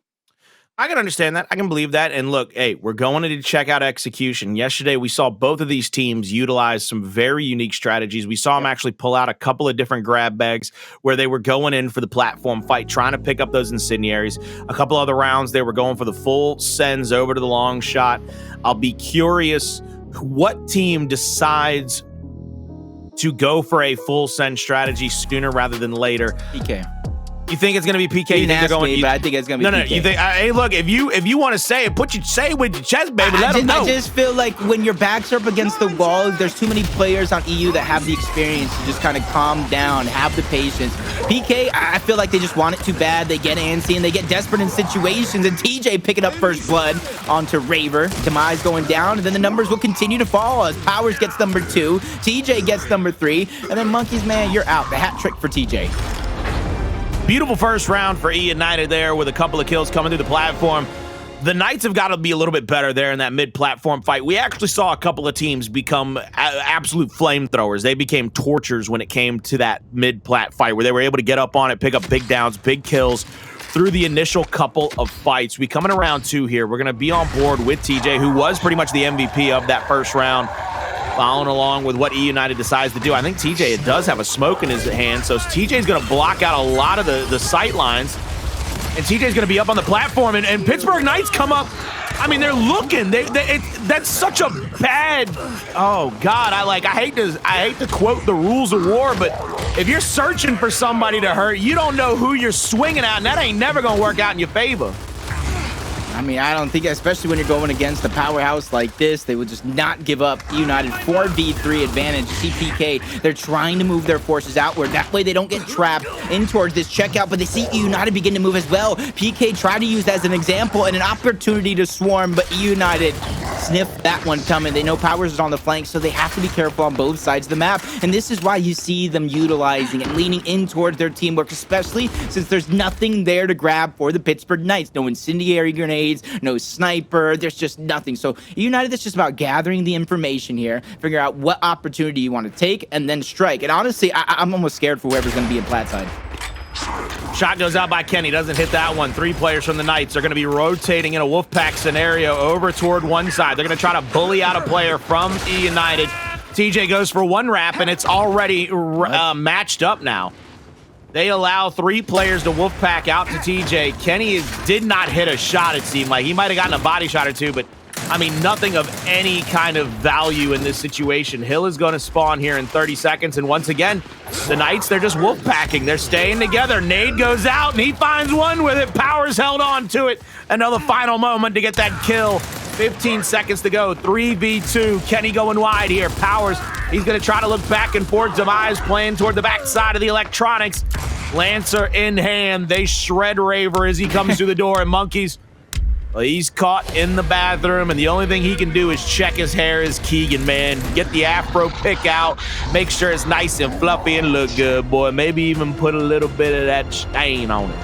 I can understand that. I can believe that. And look, hey, we're going to check out execution. Yesterday, we saw both of these teams utilize some very unique strategies. We saw them actually pull out a couple of different grab bags where they were going in for the platform fight, trying to pick up those incendiaries. A couple other rounds, they were going for the full sends over to the long shot. I'll be curious what team decides to go for a full send strategy sooner rather than later. PK. You think it's gonna be PK? You think they're going? But I think it's gonna be no. PK. You think? Hey, look, if you want to say it, say it with your chest, baby. Let them know. I just feel like when your backs are up against the wall, there's too many players on EU that have the experience to just kind of calm down, have the patience. PK, I feel like they just want it too bad. They get antsy and they get desperate in situations. And TJ picking up first blood onto Raver. Demise going down, and then the numbers will continue to fall as Powerz gets number 2, TJ gets number 3, and then Monkeys, man, you're out. The hat trick for TJ. Beautiful first round for eUnited there with a couple of kills coming through the platform. The Knights have got to be a little bit better there in that mid-platform fight. We actually saw a couple of teams become absolute flamethrowers. They became tortures when it came to that mid-plat fight where they were able to get up on it, pick up big downs, big kills through the initial couple of fights. We coming around 2 here. We're going to be on board with TJ, who was pretty much the MVP of that first round, following along with what eUnited decides to do. I think TJ does have a smoke in his hand, so TJ's going to block out a lot of the sight lines, and TJ's going to be up on the platform, and Pittsburgh Knights come up. I mean, they're looking. That's such a bad. Oh God, I hate to quote the rules of war, but if you're searching for somebody to hurt, you don't know who you're swinging at, and that ain't never going to work out in your favor. I mean, I don't think, especially when you're going against a powerhouse like this, they would just not give up. United 4v3 advantage. CPK, they're trying to move their forces outward. That way they don't get trapped in towards this checkout, but they see United begin to move as well. PK tried to use that as an example and an opportunity to swarm, but United sniffed that one coming. They know Powerz is on the flank, so they have to be careful on both sides of the map, and this is why you see them utilizing and leaning in towards their teamwork, especially since there's nothing there to grab for the Pittsburgh Knights. No incendiary grenades, no sniper, there's just nothing. So United, it's just about gathering the information here, figure out what opportunity you want to take, and then strike. And honestly, I'm almost scared for whoever's going to be in plat side. Shot goes out by Kenny, doesn't hit that one. 3 players from the Knights are going to be rotating in a Wolfpack scenario over toward one side. They're going to try to bully out a player from eUnited. TJ goes for 1 wrap, and it's already matched up now. They allow 3 players to Wolfpack out to TJ. Kenny did not hit a shot, it seemed like. He might have gotten a body shot or 2, but I mean, nothing of any kind of value in this situation. Hill is going to spawn here in 30 seconds, and once again, the Knights, they're just Wolfpacking. They're staying together. Nade goes out, and he finds one with it. Powerz held on to it. Another final moment to get that kill. 15 seconds to go. 3v2. Kenny going wide here. Powerz, he's going to try to look back and forth. Demise playing toward the backside of the electronics. Lancer in hand. They shred Raver as he comes through the door. And Monkeys, well, he's caught in the bathroom, and the only thing he can do is check his hair as Keegan, man. Get the afro pick out. Make sure it's nice and fluffy and look good, boy. Maybe even put a little bit of that stain on it.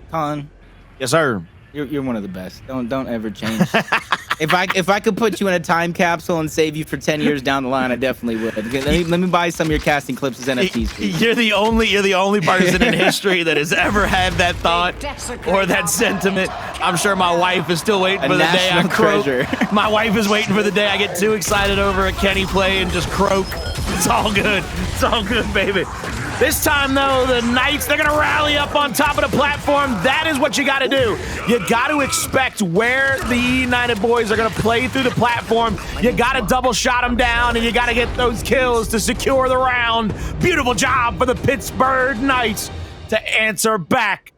Colin. Yes, sir. You're one of the best. Don't ever change. If I could put you in a time capsule and save you for 10 years down the line, I definitely would. Okay, let me buy some of your casting clips as NFTs. Please. You're the only person in history that has ever had that thought or that sentiment. I'm sure my wife is still waiting for the day I croak. My wife is waiting for the day I get too excited over a Kenny play and just croak. It's all good. It's all good, baby. This time, though, the Knights, they're going to rally up on top of the platform. That is what you got to do. You got to expect where the United boys are going to play through the platform. You got to double shot them down, and you got to get those kills to secure the round. Beautiful job for the Pittsburgh Knights to answer back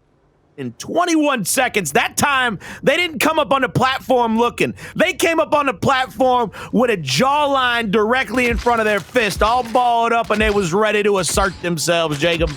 in 21 seconds. That time, they didn't come up on the platform looking. They came up on the platform with a jawline directly in front of their fist, all balled up, and they was ready to assert themselves, Jacob.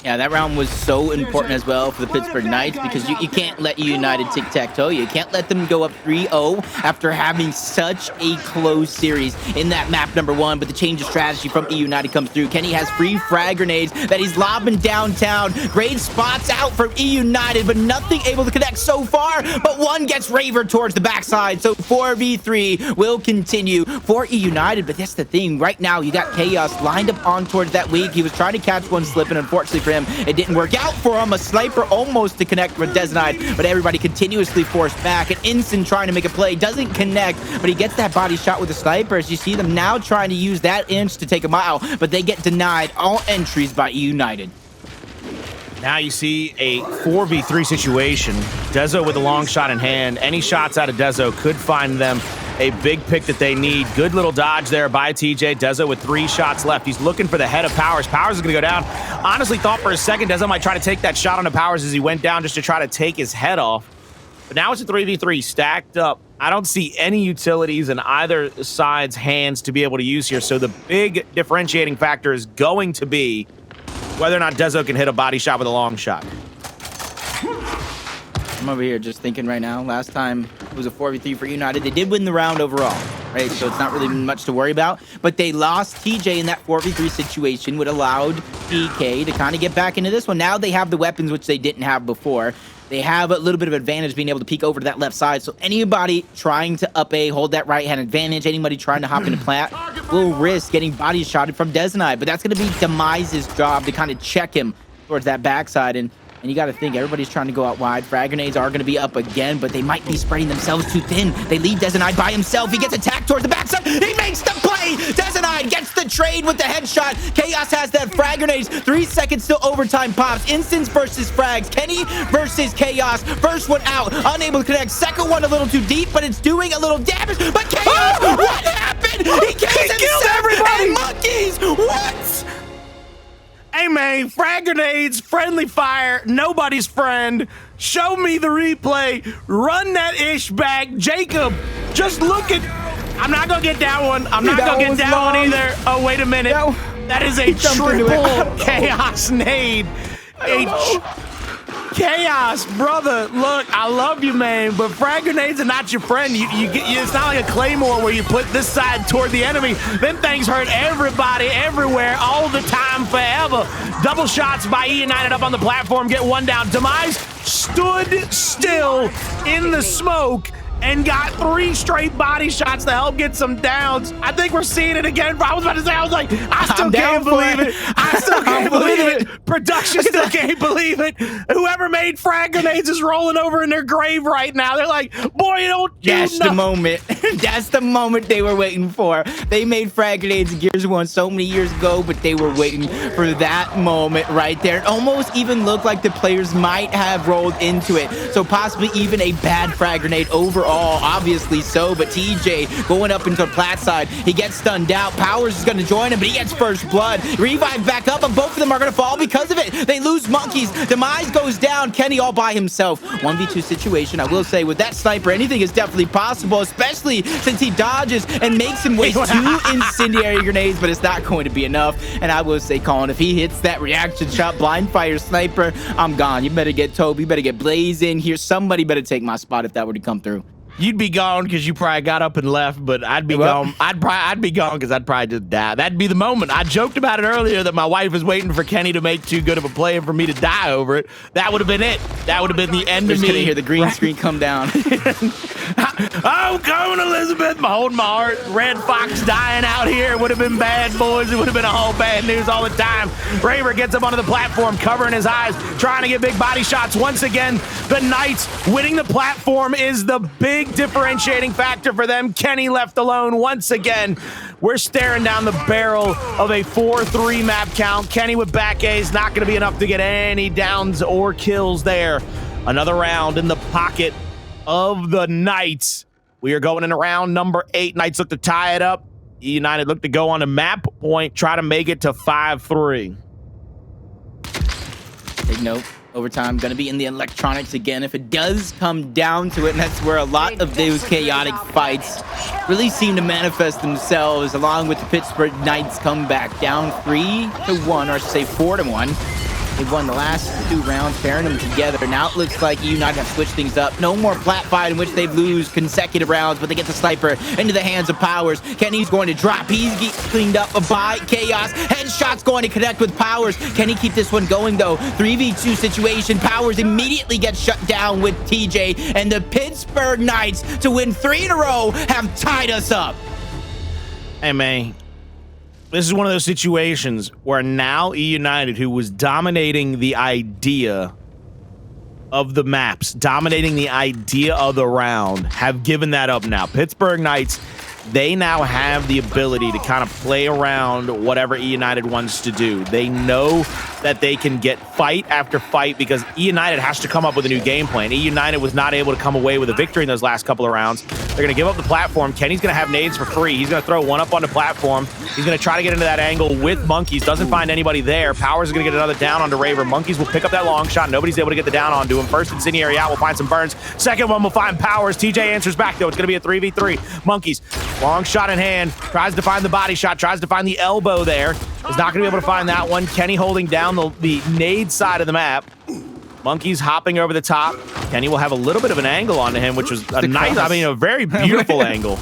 Yeah, that round was so important as well for the Pittsburgh Knights because you can't let United tic-tac-toe. You can't let them go up 3-0 after having such a close series in that map number 1, but the change of strategy from eUnited comes through. Kenny has free frag grenades that he's lobbing downtown. Great spots out from eUnited, but nothing able to connect so far, but one gets Raver towards the backside, so 4v3 will continue for eUnited, but that's the thing. Right now, you got Chaos lined up on towards that weak. He was trying to catch one slipping, unfortunately for him, it didn't work out for him. A sniper almost to connect with Demise, but everybody continuously forced back. And Instant trying to make a play, doesn't connect, but he gets that body shot with the sniper. As you see them now trying to use that inch to take a mile, but they get denied all entries by United. Now you see a 4v3 situation. Dezo with a long shot in hand. Any shots out of Dezo could find them a big pick that they need. Good little dodge there by TJ. Dezo with 3 shots left. He's looking for the head of Powerz. Powerz is going to go down. Honestly, thought for a second Dezo might try to take that shot onto Powerz as he went down just to try to take his head off. But now it's a 3v3 stacked up. I don't see any utilities in either side's hands to be able to use here. So the big differentiating factor is going to be whether or not Dezo can hit a body shot with a long shot. I'm over here just thinking right now. Last time it was a 4v3 for United. They did win the round overall, right? So it's not really much to worry about. But they lost TJ in that 4v3 situation, which allowed DK to kind of get back into this one. Now they have the weapons, which they didn't have before. They have a little bit of advantage being able to peek over to that left side. So anybody trying to up A, hold that right hand advantage, anybody trying to hop into plat will risk getting body shotted from Demise. But that's going to be Demise's job to kind of check him towards that backside. And you got to think, everybody's trying to go out wide. Frag grenades are going to be up again, but they might be spreading themselves too thin. They leave Demise by himself. He gets attacked towards the backside. He makes the play. Demise gets the trade with the headshot. Chaos has that frag grenades. 3 seconds till overtime pops. Instance versus frags. Kenny versus Chaos. First one out, unable to connect. Second one a little too deep, but it's doing a little damage. But Chaos, what happened? He killed everybody. And monkeys, what? Hey, man, frag grenades, friendly fire, nobody's friend. Show me the replay. Run that ish back. Jacob, just look at... I'm not going to get that one. I'm not going to get that one either. Oh, wait a minute. That is a triple Chaos nade. Chaos, brother, look, I love you, man, but frag grenades are not your friend. It's not like a claymore where you put this side toward the enemy. Them things hurt everybody, everywhere, all the time, forever. Double shots by eUnited up on the platform, get one down. Demise stood still in the smoke and got 3 straight body shots to help get some downs. I think we're seeing it again. I was about to say, I was like, I still can't believe it. I still can't believe it. Production still can't believe it. Whoever made frag grenades is rolling over in their grave right now. They're like, boy, you don't do That's nothing. the moment. That's the moment they were waiting for. They made frag grenades in Gears 1 so many years ago, but they were waiting for that moment right there. It almost even looked like the players might have rolled into it. So possibly even a bad frag grenade overall. Obviously so, but TJ going up into the plat side. He gets stunned out. Powerz is going to join him, but he gets first blood. Revive back up, and both of them are going to fall because of it. They lose monkeys. Demise goes down. Kenny all by himself. 1v2 situation. I will say, with that sniper, anything is definitely possible, especially since he dodges and makes him waste 2 incendiary grenades, but it's not going to be enough. And I will say, Colin, if he hits that reaction shot, blind fire sniper, I'm gone. You better get Toby. You better get Blaze in here. Somebody better take my spot if that were to come through. You'd be gone because you probably got up and left, but I'd be gone. I'd be gone because I'd probably just die. That'd be the moment. I joked about it earlier that my wife was waiting for Kenny to make too good of a play and for me to die over it. That would have been it. That would have been the end of me. Just gonna hear the green screen come down. Oh, come on, Elizabeth. I'm holding my heart. Red Fox dying out here. It would have been bad, boys. It would have been a whole bad news all the time. Raver gets up onto the platform, covering his eyes, trying to get big body shots. Once again, the Knights winning the platform is the big differentiating factor for them. Kenny left alone once again. We're staring down the barrel of a 4-3 map count. Kenny with back A is not going to be enough to get any downs or kills there. Another round in the pocket of the Knights. We are going into round number 8. Knights look to tie it up. eUnited look to go on a map point, try to make it to 5-3. Take note. Overtime going to be in the electronics again if it does come down to it, and that's where a lot of those chaotic fights really seem to manifest themselves, along with the Pittsburgh Knights comeback down 3-1, or I should say 4-1. They've won the last 2 rounds, pairing them together. Now it looks like eUnited have switched things up. No more flat fight in which they lose consecutive rounds, but they get the sniper into the hands of Powerz. Kenny's going to drop. He's cleaned up by Chaos. Headshot's going to connect with Powerz. Can he keep this one going, though? 3v2 situation. Powerz immediately gets shut down with TJ, and the Pittsburgh Knights, to win 3 in a row, have tied us up. Hey, man. This is one of those situations where now eUnited, who was dominating the idea of the maps, dominating the idea of the round, have given that up now. Pittsburgh Knights, they now have the ability to kind of play around whatever eUnited wants to do. They know that they can get fight after fight because eUnited has to come up with a new game plan. eUnited was not able to come away with a victory in those last couple of rounds. They're going to give up the platform. Kenny's going to have nades for free. He's going to throw one up on the platform. He's going to try to get into that angle with Monkeys. Doesn't find anybody there. Powerz is going to get another down onto Raver. Monkeys will pick up that long shot. Nobody's able to get the down onto him. First incendiary out. We'll find some burns. Second one will find Powerz. TJ answers back, though. It's going to be a 3v3. Monkeys, long shot in hand. Tries to find the body shot. Tries to find the elbow there. Is not going to be able to find that one. Kenny holding down the nade side of the map. Monkeys hopping over the top. Kenny will have a little bit of an angle onto him, which was a nice, I mean, a very beautiful angle.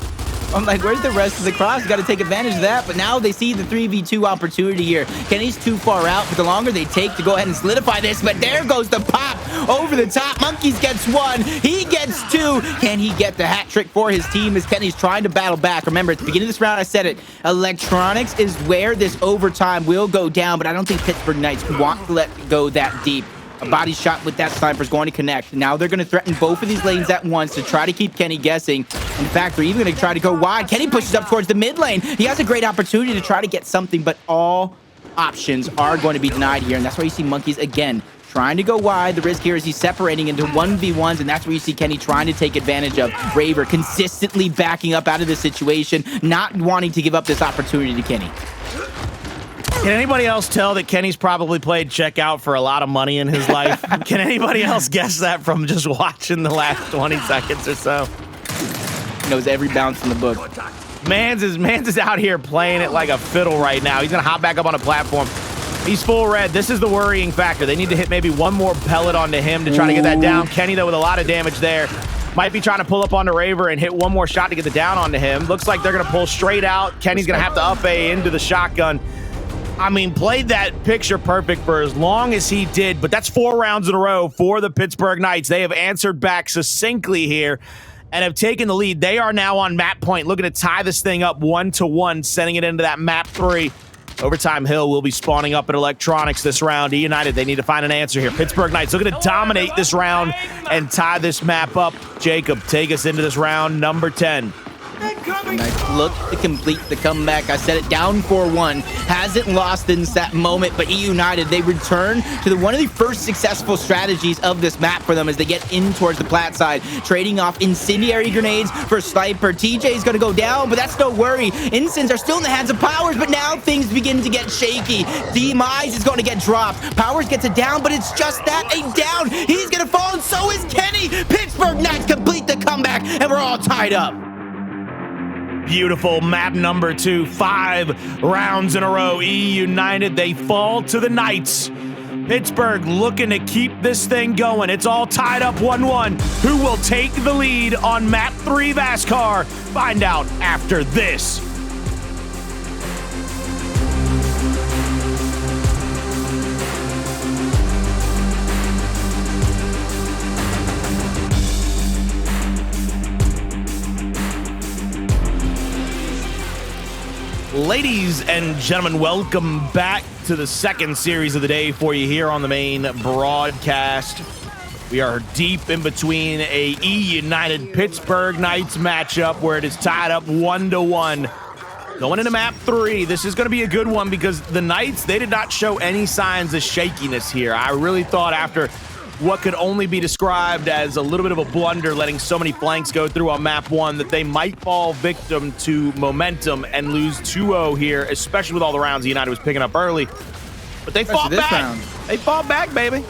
I'm like, where's the rest of the cross? Got to take advantage of that. But now they see the 3v2 opportunity here. Kenny's too far out, but the longer they take to go ahead and solidify this. But there goes the pop over the top. Monkeys gets one. He gets two. Can he get the hat trick for his team as Kenny's trying to battle back? Remember, at the beginning of this round, I said it. Electronics is where this overtime will go down, but I don't think Pittsburgh Knights want to let it go that deep. A body shot with that sniper is going to connect. Now they're going to threaten both of these lanes at once to try to keep Kenny guessing. In fact, they're even going to try to go wide. Kenny pushes up towards the mid lane. He has a great opportunity to try to get something, but all options are going to be denied here. And that's why you see Monkeys again trying to go wide. The risk here is he's separating into 1v1s, and that's where you see Kenny trying to take advantage of. Raver consistently backing up out of this situation, not wanting to give up this opportunity to Kenny. Can anybody else tell that Kenny's probably played checkout for a lot of money in his life? Can anybody else guess that from just watching the last 20 seconds or so? Knows every bounce in the book. Mans is out here playing it like a fiddle right now. He's going to hop back up on a platform. He's full red. This is the worrying factor. They need to hit maybe one more pellet onto him to try to get that down. Kenny, though, with a lot of damage there. Might be trying to pull up onto Raver and hit one more shot to get the down onto him. Looks like they're going to pull straight out. Kenny's going to have to up A into the shotgun. I mean, played that picture perfect for as long as he did, but that's 4 rounds in a row for the Pittsburgh Knights. They have answered back succinctly here and have taken the lead. They are now on map point, looking to tie this thing up 1-1, sending it into that map 3. Overtime Hill will be spawning up at Electronics this round. eUnited, they need to find an answer here. Pittsburgh Knights looking to dominate this round and tie this map up. Jacob, take us into this round number 10. Nice look to complete the comeback. I said it, down 4-1. Hasn't lost since that moment, but eUnited, they return to one of the first successful strategies of this map for them as they get in towards the plat side, trading off incendiary grenades for sniper. TJ's going to go down, but that's no worry. Incens are still in the hands of Powerz, but now things begin to get shaky. Demise is going to get dropped. Powerz gets it down, but it's just that, a down. He's going to fall, and so is Kenny. Pittsburgh Knights complete the comeback, and we're all tied up. Beautiful map number 2, 5 rounds in a row. eUnited, they fall to the Knights. Pittsburgh looking to keep this thing going. It's all tied up 1-1. Who will take the lead on map 3 Vascar? Find out after this. Ladies and gentlemen, welcome back to the second series of the day for you here on the main broadcast. We are deep in between a eUnited Pittsburgh Knights matchup where it is tied up 1-1. Going into map 3, this is going to be a good one because the Knights, they did not show any signs of shakiness here. I really thought after what could only be described as a little bit of a blunder, letting so many flanks go through on map 1, that they might fall victim to momentum and lose 2-0 here, especially with all the rounds United was picking up early. But they fought back. They fought back, baby.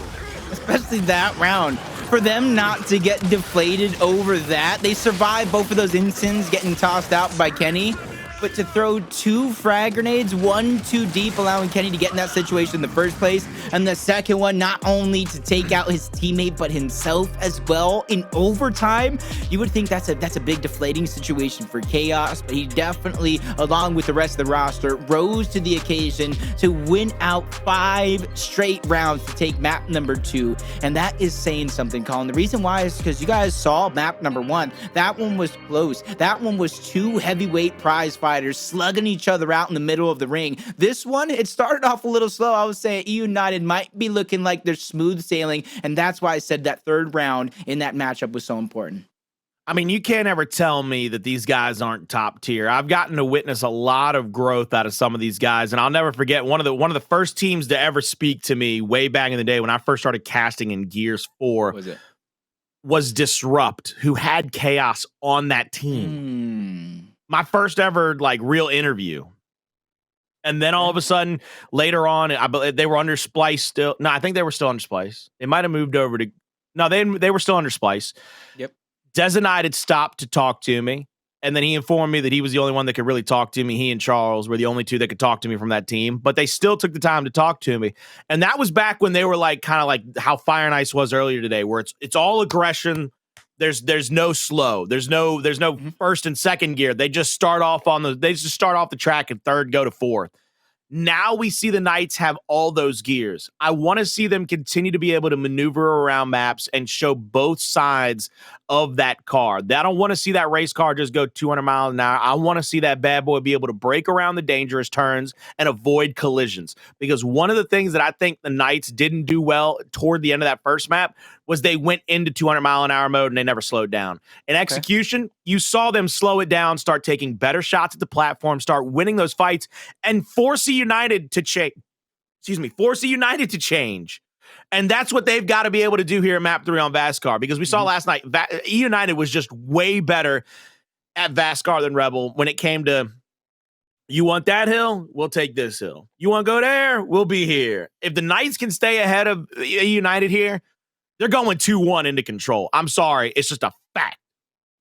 Especially that round. For them not to get deflated over that, they survived both of those instants getting tossed out by Kenny. But to throw 2 frag grenades, 1 too deep, allowing Kenny to get in that situation in the first place, and the second one not only to take out his teammate but himself as well in overtime, you would think that's a big deflating situation for Chaos, but he definitely, along with the rest of the roster, rose to the occasion to win out 5 straight rounds to take map number 2, and that is saying something, Colin. The reason why is because you guys saw map number 1. That one was close. That one was 2 heavyweight prize fighters slugging each other out in the middle of the ring. This one, it started off a little slow. I would say eUnited might be looking like they're smooth sailing, and that's why I said that third round in that matchup was so important. I mean, you can't ever tell me that these guys aren't top tier. I've gotten to witness a lot of growth out of some of these guys, and I'll never forget one of the first teams to ever speak to me way back in the day when I first started casting in Gears 4 was Disrupt, who had Chaos on that team. My first ever real interview. And then all of a sudden, later on, I believe they were under Splice still. No, I think they were still under Splice. They might have moved over to. No, they were still under Splice. Yep. Eunited stopped to talk to me, and then he informed me that he was the only one that could really talk to me. He and Charles were the only two that could talk to me from that team, but they still took the time to talk to me. And that was back when they were kind of like how Fire and Ice was earlier today, where it's all aggression. There's no slow. There's no first and second gear. They just start off the track and third, go to fourth. Now we see the Knights have all those gears. I want to see them continue to be able to maneuver around maps and show both sides of that car. I don't want to see that race car just go 200 miles an hour. I want to see that bad boy be able to break around the dangerous turns and avoid collisions. Because one of the things that I think the Knights didn't do well toward the end of that first map was they went into 200 mile an hour mode and they never slowed down. In execution, you saw them slow it down, start taking better shots at the platform, start winning those fights, and force eUnited to change. Force eUnited to change. And that's what they've got to be able to do here in map 3 on Vaskar, because we saw last night, eUnited was just way better at Vaskar than Rebel when it came to, you want that hill? We'll take this hill. You want to go there? We'll be here. If the Knights can stay ahead of eUnited here, they're going 2-1 into control. I'm sorry. It's just a fact.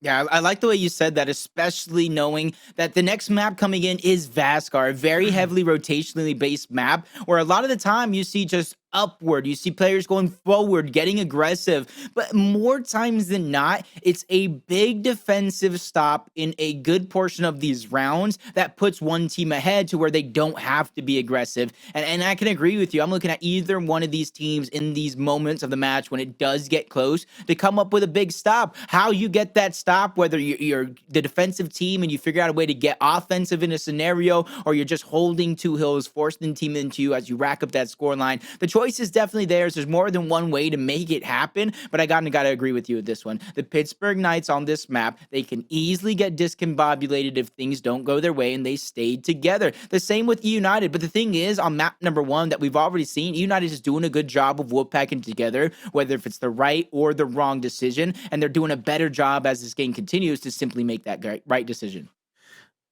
Yeah, I like the way you said that, especially knowing that the next map coming in is Vaskar, a very heavily rotationally based map, where a lot of the time you see just upward. You see players going forward, getting aggressive, but more times than not, it's a big defensive stop in a good portion of these rounds that puts one team ahead to where they don't have to be aggressive. And I can agree with you. I'm looking at either one of these teams in these moments of the match when it does get close to come up with a big stop. How you get that stop, whether you're the defensive team and you figure out a way to get offensive in a scenario, or you're just holding two hills, forcing the team into you as you rack up that score line. The choice is definitely theirs. There's more than one way to make it happen, but I gotta agree with you with this one. The Pittsburgh Knights on this map, they can easily get discombobulated if things don't go their way, and they stayed together. The same with eUnited, but the thing is, on map number 1 that we've already seen, eUnited is doing a good job of wolfpacking together, whether if it's the right or the wrong decision, and they're doing a better job as this game continues to simply make that right decision.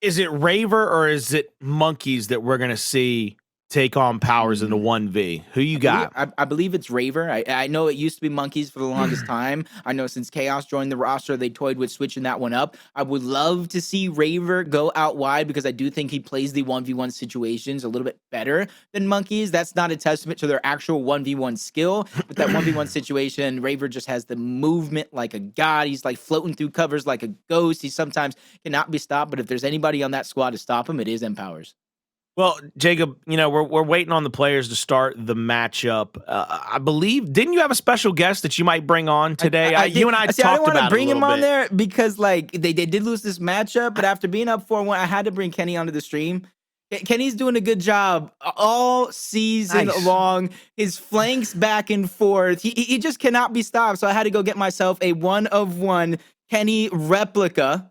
Is it Raver or is it Monkeys that we're going to see take on Powerz in the 1v? Who you got? I believe it's Raver. I know it used to be Monkeys for the longest time. I know since Chaos joined the roster, they toyed with switching that one up. I would love to see Raver go out wide because I do think he plays the 1v1 situations a little bit better than Monkeys. That's not a testament to their actual 1v1 skill, but that 1v1 situation, Raver just has the movement like a god. He's like floating through covers like a ghost. He sometimes cannot be stopped, but if there's anybody on that squad to stop him, it is Powerz. Well, Jacob, we're waiting on the players to start the matchup. I believe, didn't you have a special guest that you might bring on today? You and I talked about it a little bit. I didn't want to bring him on there because they did lose this matchup, but after being up 4-1, I had to bring Kenny onto the stream. Kenny's doing a good job all season long. His flanks back and forth. He just cannot be stopped. So I had to go get myself a 1-of-1 Kenny replica.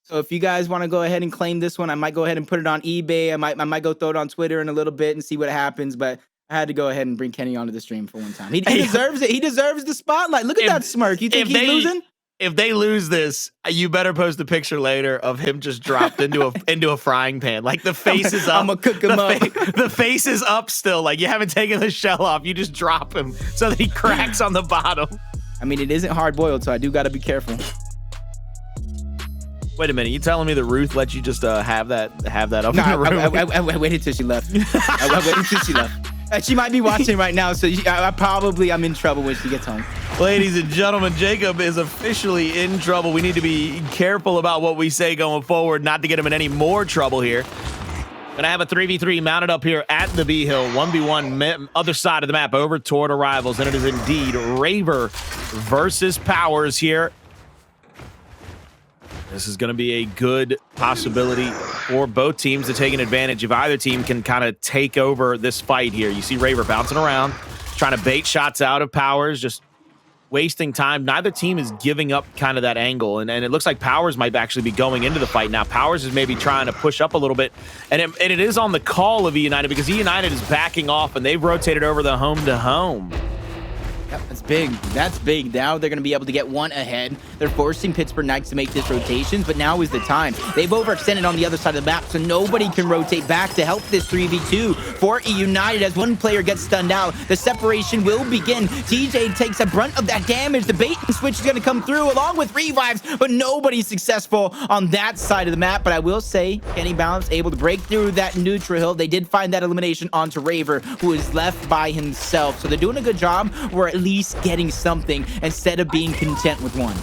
So if you guys want to go ahead and claim this one, I might go ahead and put it on eBay. I might go throw it on Twitter in a little bit and see what happens. But I had to go ahead and bring Kenny onto the stream for one time. He deserves it. He deserves the spotlight. Look at that smirk. You think he's losing? If they lose this, you better post a picture later of him just dropped into a frying pan. Like the face is up. I'm gonna cook him up. The face is up still. Like you haven't taken the shell off. You just drop him so that he cracks on the bottom. I mean, it isn't hard boiled, so I do got to be careful. Wait a minute, you telling me that Ruth let you just have that up in the room? I waited till she left. I waited till she left. She might be watching right now, so I'm in trouble when she gets home. Ladies and gentlemen, Jacob is officially in trouble. We need to be careful about what we say going forward, not to get him in any more trouble here. Gonna have a 3v3 mounted up here at the B Hill, 1v1 other side of the map over toward Arrivals, and it is indeed Raver versus Powerz here. This is going to be a good possibility for both teams to take an advantage if either team can kind of take over this fight here. You see Raver bouncing around, trying to bait shots out of Powerz, just wasting time. Neither team is giving up kind of that angle, and it looks like Powerz might actually be going into the fight now. Powerz is maybe trying to push up a little bit, and it is on the call of eUnited because eUnited is backing off, and they've rotated over the home-to-home. Yep, that's big. That's big. Now they're going to be able to get one ahead. They're forcing Pittsburgh Knights to make this rotation, but now is the time. They've overextended on the other side of the map, so nobody can rotate back to help this 3v2 for eUnited. As one player gets stunned out, the separation will begin. TJ takes a brunt of that damage. The bait and switch is going to come through along with revives, but nobody's successful on that side of the map. But I will say, Kenny Bounce able to break through that neutral hill. They did find that elimination onto Raver, who is left by himself. So they're doing a good job. We're at least getting something instead of being content with one.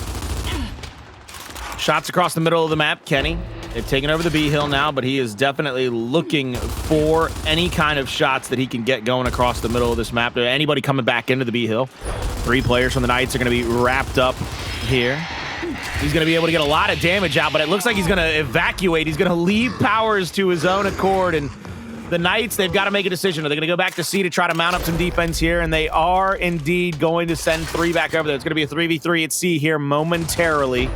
Shots across the middle of the map, Kenny. They've taken over the B hill now, but he is definitely looking for any kind of shots that he can get going across the middle of this map. Anybody coming back into the B hill. 3 players from the Knights are going to be wrapped up here. He's going to be able to get a lot of damage out, but it looks like he's going to evacuate. He's going to leave Powerz to his own accord, and the Knights, they've got to make a decision. Are they going to go back to C to try to mount up some defense here? And they are indeed going to send 3 back over there. It's going to be a 3v3 at C here momentarily.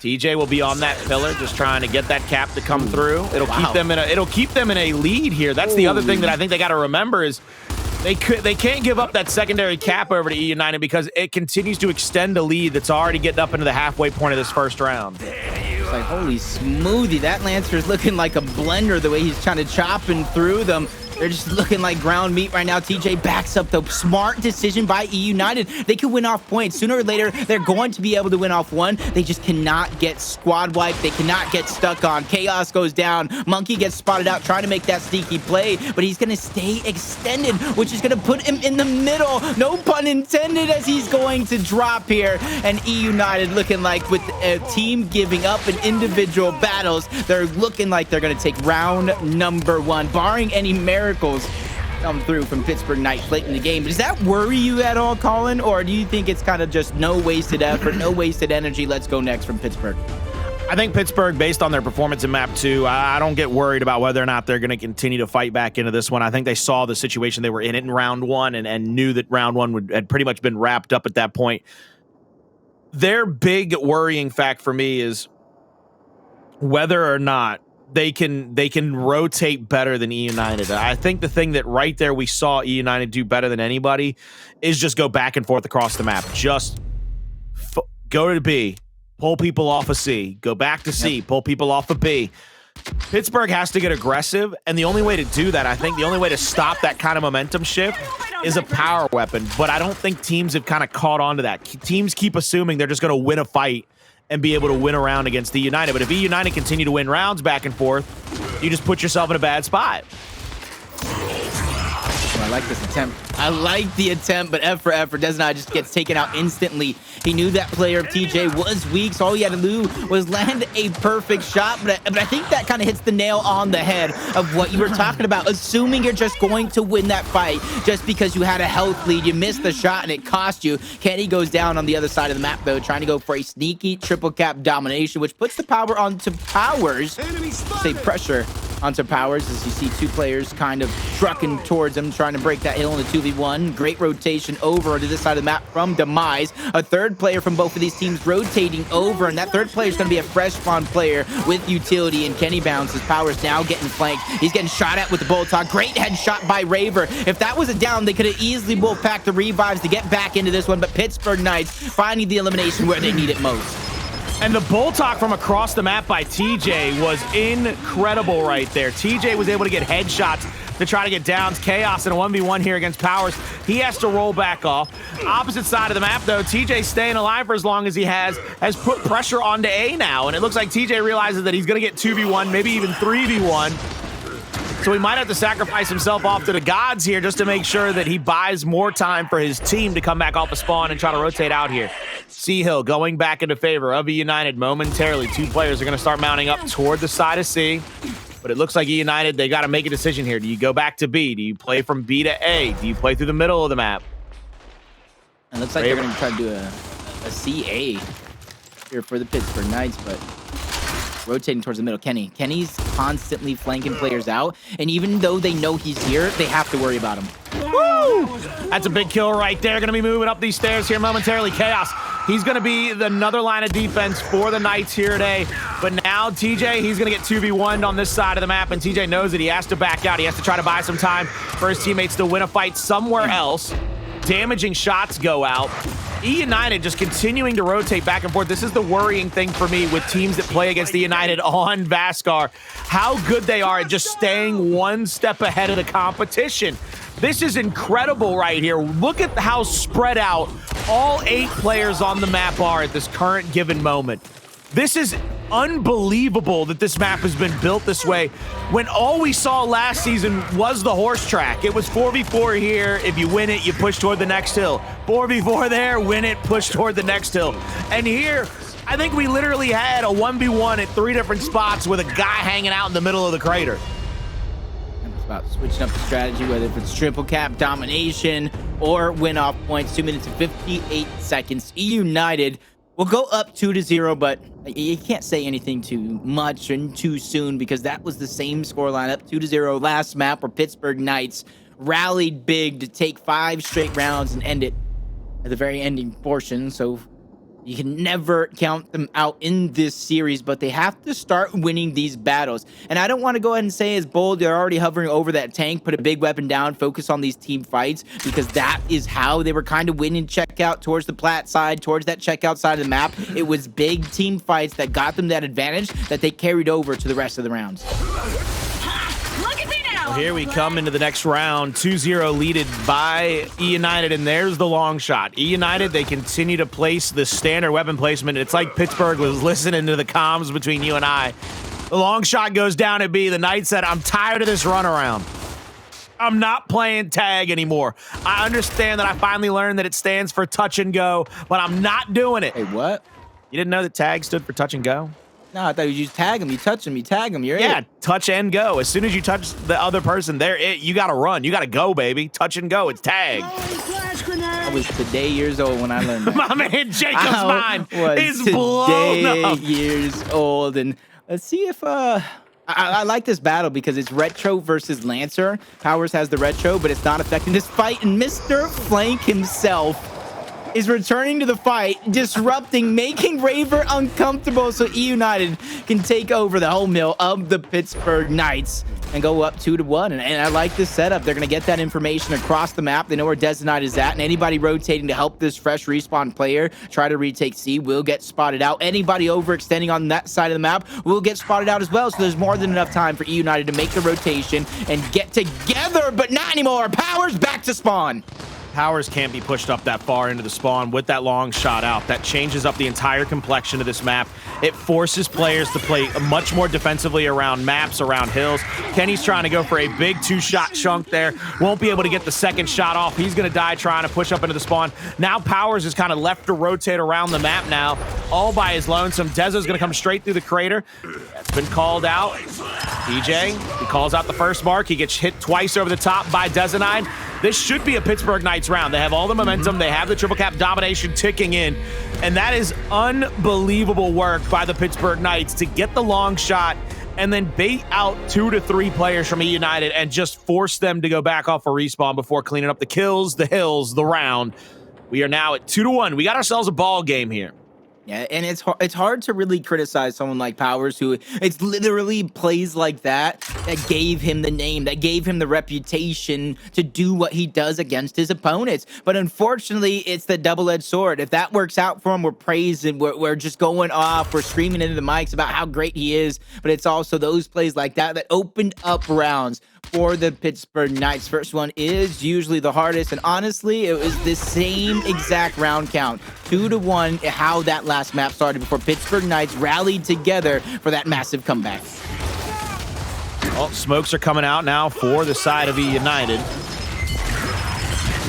TJ will be on that pillar, just trying to get that cap to come through. It'll keep them in a lead here. That's the other thing that I think they got to remember is they can't give up that secondary cap over to eUnited because it continues to extend a lead that's already getting up into the halfway point of this first round. It's like, holy smoothie. That Lancer is looking like a blender the way he's trying to chop through them. They're just looking like ground meat right now. TJ backs up the smart decision by eUnited. They could win off points. Sooner or later, they're going to be able to win off one. They just cannot get squad wiped. They cannot get stuck on. Chaos goes down. Monkey gets spotted out trying to make that sneaky play, but he's going to stay extended, which is going to put him in the middle. No pun intended, as he's going to drop here. And eUnited looking like with a team giving up in individual battles, they're looking like they're going to take round number 1, barring any miracles come through from Pittsburgh Knights late in the game. Does that worry you at all, Colin? Or do you think it's kind of just no wasted effort, no wasted energy? Let's go next from Pittsburgh. I think Pittsburgh, based on their performance in map 2, I don't get worried about whether or not they're going to continue to fight back into this one. I think they saw the situation they were in it in round 1 and knew that round 1 had pretty much been wrapped up at that point. Their big worrying fact for me is whether or not they can rotate better than eUnited. I think the thing that right there we saw eUnited do better than anybody is just go back and forth across the map. Just go to B, pull people off of C, go back to C, pull people off of B. Pittsburgh has to get aggressive, and the only way to do that, I think the only way to stop that kind of momentum shift is a power weapon, but I don't think teams have kind of caught on to that. Teams keep assuming they're just going to win a fight and be able to win a round against eUnited. But if eUnited continue to win rounds back and forth, you just put yourself in a bad spot. I like this attempt. I like the attempt, but F for effort. Desnai just gets taken out instantly. He knew that player of TJ was weak, so all he had to do was land a perfect shot. But I think that kind of hits the nail on the head of what you were talking about. Assuming you're just going to win that fight just because you had a health lead. You missed the shot and it cost you. Kenny goes down on the other side of the map, though, trying to go for a sneaky triple cap domination, which puts the power onto Powerz. Say pressure onto Powerz as you see 2 players kind of trucking towards him, trying to break that hill in the 2v1. Great rotation over to this side of the map from Demise. A third player from both of these teams rotating over, and that third player is going to be a fresh spawn player with utility, and Kenny bounces. Powerz now getting flanked. He's getting shot at with the Boltok. Great headshot by Raver. If that was a down, they could have easily wolf packed the revives to get back into this one, but Pittsburgh Knights finding the elimination where they need it most. And the Boltok from across the map by TJ was incredible right there. TJ was able to get headshots to try to get downs. Chaos in a 1v1 here against Powerz. He has to roll back off. Opposite side of the map, though, TJ staying alive for as long as he has put pressure onto A now. And it looks like TJ realizes that he's going to get 2v1, maybe even 3v1. So he might have to sacrifice himself off to the gods here just to make sure that he buys more time for his team to come back off the spawn and try to rotate out here. C Hill going back into favor of eUnited momentarily. 2 players are going to start mounting up toward the side of C. But it looks like eUnited, they got to make a decision here. Do you go back to B? Do you play from B to A? Do you play through the middle of the map? It looks like they're going to try to do a CA here for the Pittsburgh Knights, but rotating towards the middle. Kenny's constantly flanking players out, and even though they know he's here, they have to worry about him. Woo! Woo! That's a big kill right there. Going to be moving up these stairs here momentarily. Chaos. He's going to be another line of defense for the Knights here today. But now TJ, he's going to get 2v1'd on this side of the map, and TJ knows that he has to back out. He has to try to buy some time for his teammates to win a fight somewhere else. Damaging shots go out. eUnited just continuing to rotate back and forth. This is the worrying thing for me with teams that play against eUnited on Vaskar. How good they are at just staying one step ahead of the competition. This is incredible right here. Look at how spread out all 8 players on the map are at this current given moment. This is unbelievable that this map has been built this way when all we saw last season was the horse track. It was 4v4 here. If you win it, you push toward the next hill. 4v4 there, win it, push toward the next hill. And here, I think we literally had a 1v1 at 3 different spots with a guy hanging out in the middle of the crater. About switching up the strategy, whether if it's triple cap domination or win off points. 2 minutes and 58 seconds. eUnited will go up 2-0, but you can't say anything too much and too soon because that was the same scoreline up 2-0 last map where Pittsburgh Knights rallied big to take 5 straight rounds and end it at the very ending portion. So you can never count them out in this series, but they have to start winning these battles. And I don't want to go ahead and say as bold, they're already hovering over that tank, put a big weapon down, focus on these team fights, because that is how they were kind of winning checkout towards the plat side, towards that checkout side of the map. It was big team fights that got them that advantage that they carried over to the rest of the rounds. Well, here we come into the next round, 2-0 leaded by eUnited, and there's the long shot. eUnited, they continue to place the standard weapon placement. It's like Pittsburgh was listening to the comms between you and I. The long shot goes down at B. The Knights said, I'm tired of this runaround. I'm not playing tag anymore. I understand that I finally learned that it stands for touch and go, but I'm not doing it. Hey, what? You didn't know that tag stood for touch and go? No, I thought you just tag them, you touch them, you tag them, you're Yeah, it. touch and go. As soon as you touch the other person, they're it. You got to run. You got to go, baby. Touch and go. It's tag. I was today years old when I learned that. My man Jacob's mind is today blown up. years old. And let's see if I like this battle because it's retro versus Lancer. Powerz has the retro, but it's not affecting this fight. And Mr. Flank himself is returning to the fight, disrupting, making Raver uncomfortable so eUnited can take over the home mill of the Pittsburgh Knights and go up 2-1. And I like this setup. They're going to get that information across the map. They know where Demise is at, and anybody rotating to help this fresh respawn player try to retake C will get spotted out. Anybody overextending on that side of the map will get spotted out as well, so there's more than enough time for eUnited to make the rotation and get together, but not anymore. Powerz back to spawn. Powerz can't be pushed up that far into the spawn with that long shot out. That changes up the entire complexion of this map. It forces players to play much more defensively around maps, around hills. Kenny's trying to go for a big 2-shot chunk there. Won't be able to get the second shot off. He's going to die trying to push up into the spawn. Now Powerz is kind of left to rotate around the map now, all by his lonesome. Dezo's going to come straight through the crater. That's been called out. TJ, he calls out the first mark. He gets hit twice over the top by Demise. This should be a Pittsburgh Knights round. They have all the momentum. They have the triple cap domination ticking in. And that is unbelievable work by the Pittsburgh Knights to get the long shot and then bait out 2 to 3 players from eUnited and just force them to go back off a respawn before cleaning up the kills, the hills, the round. We are now at 2-1. We got ourselves a ball game here. Yeah, and it's hard to really criticize someone like Powerz, who it's literally plays like that gave him the name, that gave him the reputation to do what he does against his opponents. But unfortunately, it's the double-edged sword. If that works out for him, we're praising, we're just going off, we're screaming into the mics about how great he is. But it's also those plays like that that opened up rounds for the Pittsburgh Knights. First one is usually the hardest, and honestly, it was the same exact round count, 2-1, how that last map started before Pittsburgh Knights rallied together for that massive comeback. Well, smokes are coming out now for the side of eUnited.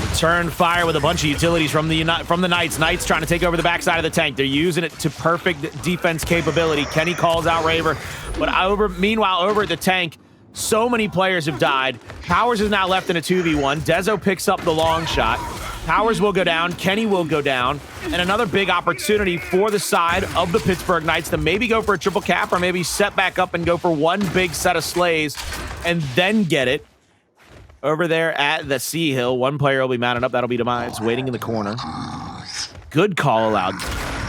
Return fire with a bunch of utilities from the Knights. Knights trying to take over the backside of the tank. They're using it to perfect defense capability. Kenny calls out Raver, but meanwhile, over at the tank, so many players have died. Powerz is now left in a 2v1. Dezo picks up the long shot. Powerz will go down. Kenny will go down. And another big opportunity for the side of the Pittsburgh Knights to maybe go for a triple cap or maybe set back up and go for one big set of slays and then get it. over there at the Sea Hill. One player will be mounted up. That'll be Demise waiting in the corner. Good call out.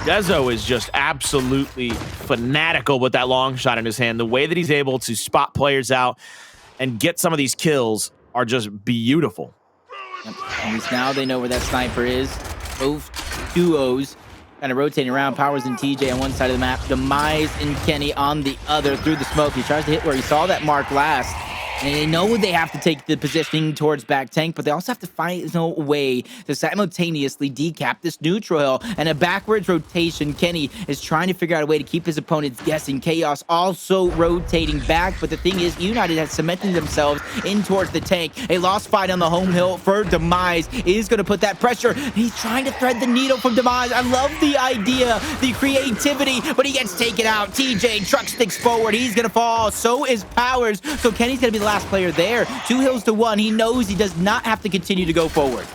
Dezo is just absolutely fanatical with that long shot in his hand. The way that he's able to spot players out and get some of these kills are just beautiful. Yep. At least now they know where that sniper is. Both duos kind of rotating around. Powerz and TJ on one side of the map. Demise and Kenny on the other through the smoke. He tries to hit where he saw that mark last. And they know they have to take the positioning towards back tank, but they also have to find a way to simultaneously decap this neutral hill. And a backwards rotation, Kenny is trying to figure out a way to keep his opponents guessing. Chaos also rotating back, but the thing is, eUnited has cemented themselves in towards the tank. A lost fight on the home hill for Demise is going to put that pressure. He's trying to thread the needle from Demise. I love the idea, the creativity, but he gets taken out. TJ truck sticks forward. He's going to fall. So is Powerz. So Kenny's going to be the last player there. 2 hills to 1. He knows he does not have to continue to go forward.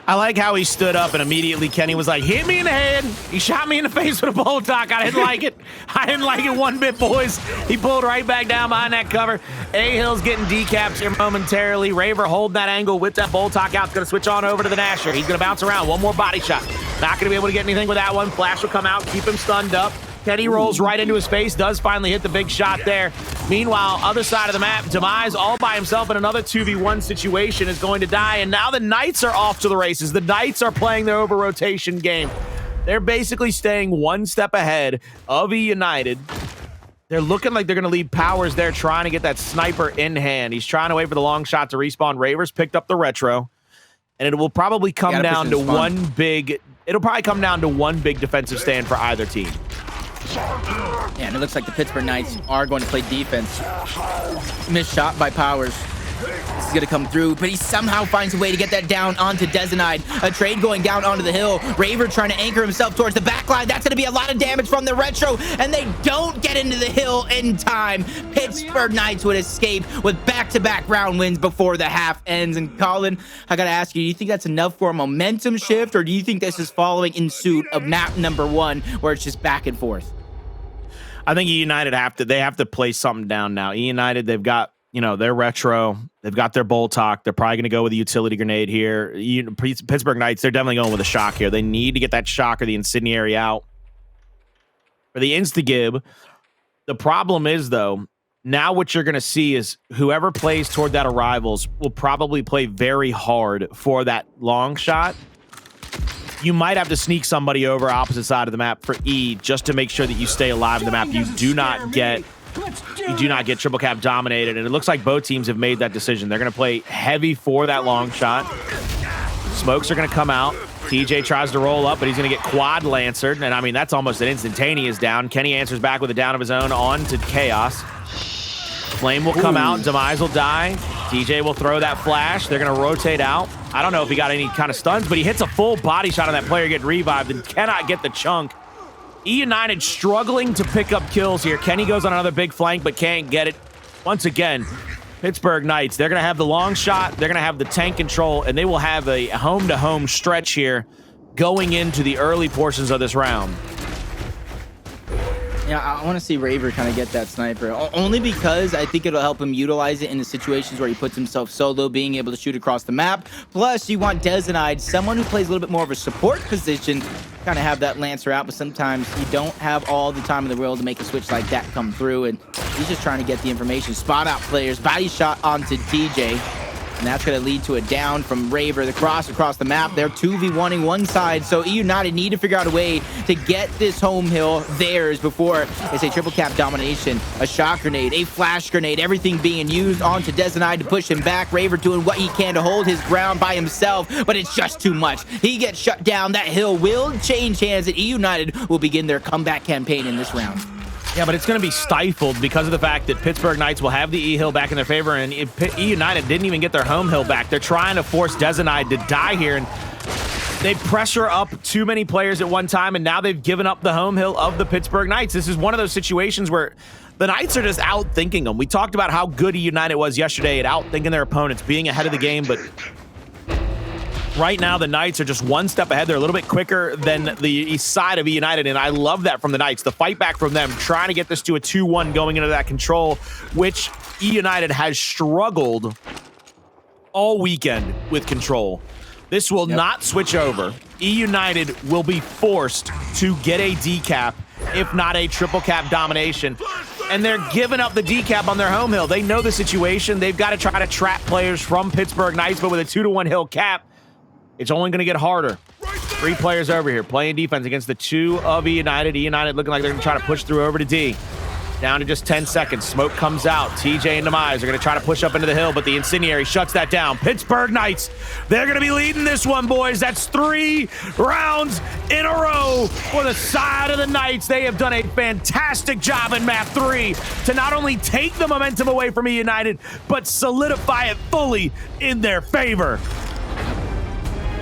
I like how he stood up and immediately Kenny was like, hit me in the head. He shot me in the face with a bolt talk. I didn't like it. I didn't like it one bit, boys. He pulled right back down behind that cover. A-Hill's getting decaps here momentarily. Raver holding that angle with that bolt talk out. It's going to switch on over to the Nasher. He's going to bounce around. One more body shot. Not going to be able to get anything with that one. Flash will come out, keep him stunned up. Kenny rolls right into his face, does finally hit the big shot there. Meanwhile, other side of the map, Demise all by himself in another 2v1 situation is going to die, and now the Knights are off to the races. The Knights are playing their over-rotation game. They're basically staying one step ahead of eUnited. They're looking like they're going to leave Powerz there trying to get that sniper in hand. He's trying to wait for the long shot to respawn. Raver's picked up the retro, and it will probably come down to one big defensive stand for either team. Yeah, and it looks like the Pittsburgh Knights are going to play defense. Missed shot by Powerz. This is going to come through, but he somehow finds a way to get that down onto Demise. A trade going down onto the hill. Raver trying to anchor himself towards the back line. That's going to be a lot of damage from the retro, and they don't get into the hill in time. Pittsburgh Knights would escape with back-to-back round wins before the half ends. And Colin, I got to ask you, do you think that's enough for a momentum shift, or do you think this is following in suit of map number 1, where it's just back and forth? I think eUnited have to play something down now. eUnited, they've got, their retro, they've got their bolt talk. They're probably going to go with a utility grenade here. Pittsburgh Knights, they're definitely going with a shock here. They need to get that shock or the incendiary out. For the insta-gib, the problem is, though, now what you're going to see is whoever plays toward that arrivals will probably play very hard for that long shot. You might have to sneak somebody over opposite side of the map for E just to make sure that you stay alive in the map. You do not get triple cap dominated, and it looks like both teams have made that decision. They're going to play heavy for that long shot. Smokes are going to come out. TJ tries to roll up, but he's going to get quad lancered, and I mean that's almost an instantaneous down. Kenny answers back with a down of his own on to Chaos. Flame will come out. Demise will die. TJ will throw that flash. They're going to rotate out. I don't know if he got any kind of stuns, but he hits a full body shot on that player, getting revived, and cannot get the chunk. eUnited struggling to pick up kills here. Kenny goes on another big flank, but can't get it. Once again, Pittsburgh Knights, they're going to have the long shot, they're going to have the tank control, and they will have a home-to-home stretch here going into the early portions of this round. Yeah, I want to see Raver kind of get that sniper, only because I think it'll help him utilize it in the situations where he puts himself solo, being able to shoot across the map. Plus, you want Demise, someone who plays a little bit more of a support position, kind of have that Lancer out, but sometimes you don't have all the time in the world to make a switch like that come through, and he's just trying to get the information. Spot out players, body shot onto TJ. And that's going to lead to a down from Raver. The cross across the map. They're 2v1ing one side. So eUnited need to figure out a way to get this home hill theirs before it's a triple cap domination. A shock grenade, a flash grenade, everything being used onto Demise to push him back. Raver doing what he can to hold his ground by himself, but it's just too much. He gets shut down. That hill will change hands, and eUnited will begin their comeback campaign in this round. Yeah, but it's going to be stifled because of the fact that Pittsburgh Knights will have the E-Hill back in their favor, and eUnited didn't even get their home hill back. They're trying to force Demise to die here, and they pressure up too many players at one time, and now they've given up the home hill of the Pittsburgh Knights. This is one of those situations where the Knights are just outthinking them. We talked about how good eUnited was yesterday at outthinking their opponents, being ahead of the game, but right now, the Knights are just one step ahead. They're a little bit quicker than the east side of eUnited, and I love that from the Knights. The fight back from them, trying to get this to a 2-1 going into that control, which eUnited has struggled all weekend with control. This will not switch over. eUnited will be forced to get a decap, if not a triple cap domination. And they're giving up the decap on their home hill. They know the situation. They've got to try to trap players from Pittsburgh Knights, but with a 2-to-1 hill cap, it's only going to get harder. 3 players over here playing defense against the 2 of eUnited. eUnited looking like they're going to try to push through over to D. Down to just 10 seconds. Smoke comes out. TJ and Demise are going to try to push up into the hill, but the Incendiary shuts that down. Pittsburgh Knights, they're going to be leading this one, boys. That's 3 rounds in a row for the side of the Knights. They have done a fantastic job in map 3 to not only take the momentum away from eUnited, but solidify it fully in their favor.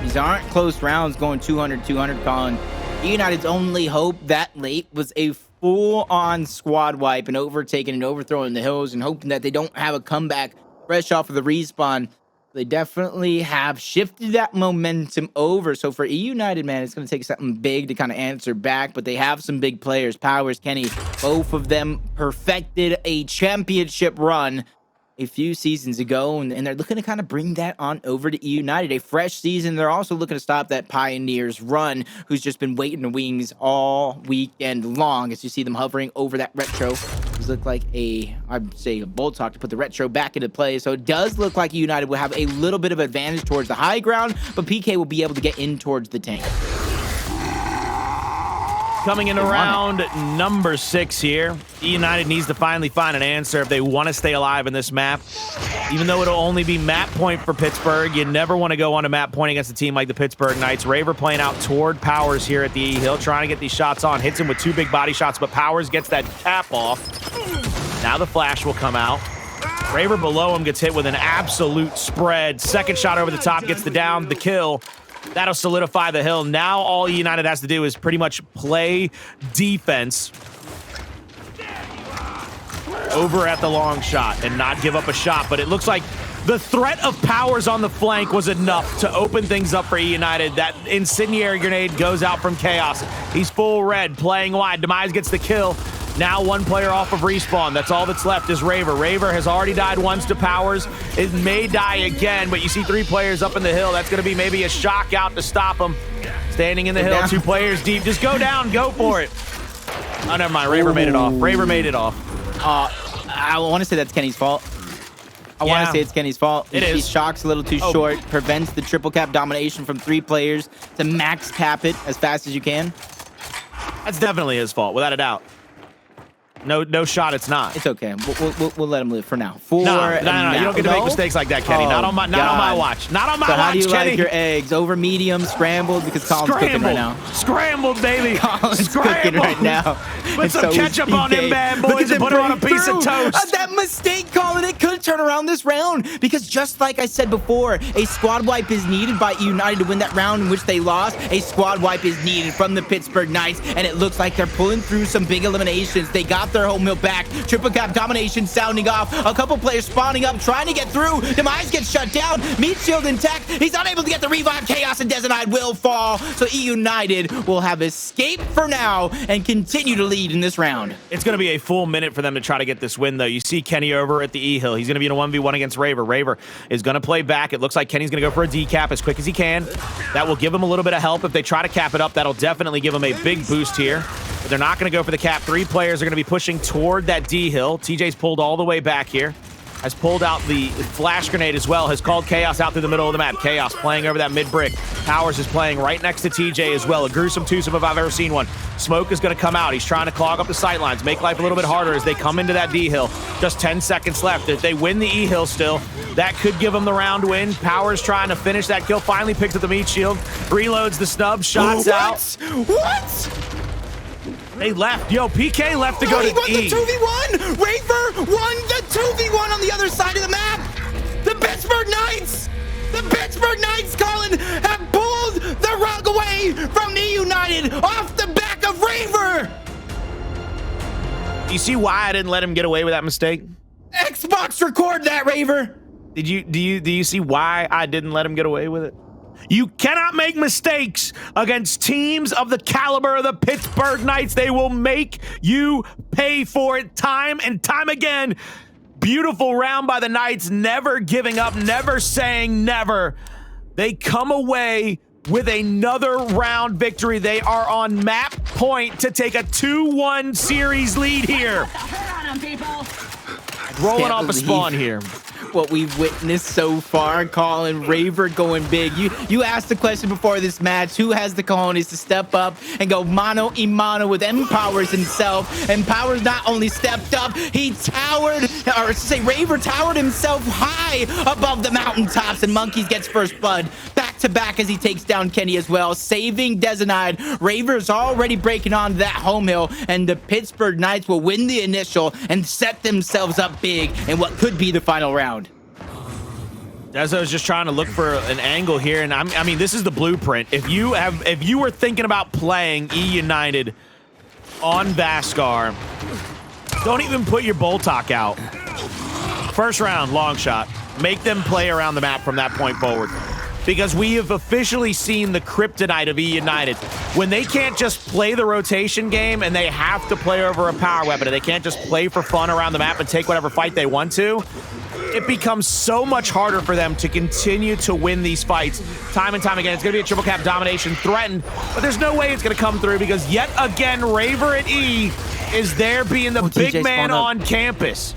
These aren't close rounds going 200-200, Colin. eUnited's only hope that late was a full-on squad wipe and overtaking and overthrowing the hills and hoping that they don't have a comeback fresh off of the respawn. They definitely have shifted that momentum over. So for eUnited, man, it's going to take something big to kind of answer back, but they have some big players. Powerz, Kenny, both of them perfected a championship run a few seasons ago, and they're looking to kind of bring that on over to eUnited. A fresh season. They're also looking to stop that Pioneers run, who's just been waiting in the wings all weekend long. As you see them hovering over that retro. These look like I'd say a Bolt Talk to put the retro back into play. So it does look like eUnited will have a little bit of advantage towards the high ground, but PK will be able to get in towards the tank. Coming in around number 6 here. eUnited needs to finally find an answer if they want to stay alive in this map. Even though it'll only be map point for Pittsburgh, you never want to go on a map point against a team like the Pittsburgh Knights. Raver playing out toward Powerz here at the E Hill, trying to get these shots on. Hits him with 2 big body shots, but Powerz gets that cap off. Now the flash will come out. Raver below him gets hit with an absolute spread. Second shot over the top gets the down, the kill. That'll solidify the hill. Now all eUnited has to do is pretty much play defense over at the long shot and not give up a shot. But it looks like the threat of Powerz on the flank was enough to open things up for eUnited. That incendiary grenade goes out from Chaos. He's full red, playing wide. Demise gets the kill. Now 1 player off of respawn. That's all that's left is Raver. Raver has already died once to Powerz. It may die again, but you see 3 players up in the hill. That's going to be maybe a shock out to stop him. Standing in the hill, 2 players deep. Just go down, go for it. Oh, never mind. Raver made it off. Raver made it off. I want to say that's Kenny's fault. I want to say it's Kenny's fault. It is. He shocks a little too short, prevents the triple cap domination from 3 players to max cap it as fast as you can. That's definitely his fault, without a doubt. No shot, it's not. It's okay. We'll let him live for now. No. You don't get to make mistakes like that, Kenny. Not on my watch. Not on my watch, Kenny. How do you like your eggs? Over medium, scrambled? Because Colin's cooking right now. Scrambled, baby. Colin's cooking right now. Put some ketchup on them bad boys and put it on a piece of toast. That mistake, Colin, it could turn around this round. Because just like I said before, a squad wipe is needed by eUnited to win that round in which they lost. A squad wipe is needed from the Pittsburgh Knights. And it looks like they're pulling through some big eliminations. They got their home mill back. Triple cap domination sounding off. A couple players spawning up, trying to get through. Demise gets shut down. Meat shield intact. He's unable to get the revive. Chaos and Demise will fall. So eUnited will have escaped for now and continue to lead in this round. It's going to be a full minute for them to try to get this win, though. You see Kenny over at the E Hill. He's going to be in a 1v1 against Raver. Raver is going to play back. It looks like Kenny's going to go for a decap as quick as he can. That will give him a little bit of help. If they try to cap it up, that'll definitely give him a big boost here. But they're not going to go for the cap. 3 players are going to be pushing toward that D hill. TJ's pulled all the way back here. Has pulled out the flash grenade as well. Has called Chaos out through the middle of the map. Chaos playing over that mid brick. Powerz is playing right next to TJ as well. A gruesome twosome if I've ever seen one. Smoke is going to come out. He's trying to clog up the sight lines. Make life a little bit harder as they come into that D hill. Just 10 seconds left. If they win the E hill still, that could give them the round win. Powerz trying to finish that kill. Finally picks up the meat shield. Reloads the snub. Shots out. What? They left. Yo, PK left to go to E. He won the 2v1. Raver won the 2v1 on the other side of the map. The Pittsburgh Knights. The Pittsburgh Knights, Colin, have pulled the rug away from eUnited off the back of Raver. You see why I didn't let him get away with that mistake? Xbox record that, Raver. Do you see why I didn't let him get away with it? You cannot make mistakes against teams of the caliber of the Pittsburgh Knights. They will make you pay for it time and time again. Beautiful round by the Knights, never giving up, never saying never. They come away with another round victory. They are on map point to take a 2-1 series lead here. Rolling off a spawn here. What we've witnessed so far, Colin, Raver going big. You asked the question before this match, who has the cojones to step up and go mano a mano with Powerz himself? And Powerz not only stepped up, he towered, or say Raver towered himself high above the mountaintops, and Monkeys gets first blood. Back to back as he takes down Kenny as well, saving Demise. Raver's already breaking on that home hill, and the Pittsburgh Knights will win the initial and set themselves up big in what could be the final round. Dezo's just trying to look for an angle here, and I mean, this is the blueprint. If you were thinking about playing eUnited on Vaskar, don't even put your Boltok out. First round, long shot. Make them play around the map from that point forward. Because we have officially seen the kryptonite of eUnited. When they can't just play the rotation game and they have to play over a power weapon, and they can't just play for fun around the map and take whatever fight they want to, it becomes so much harder for them to continue to win these fights time and time again. It's going to be a triple cap domination threatened, but there's no way it's going to come through because yet again, Raver at E is there being the big man on campus.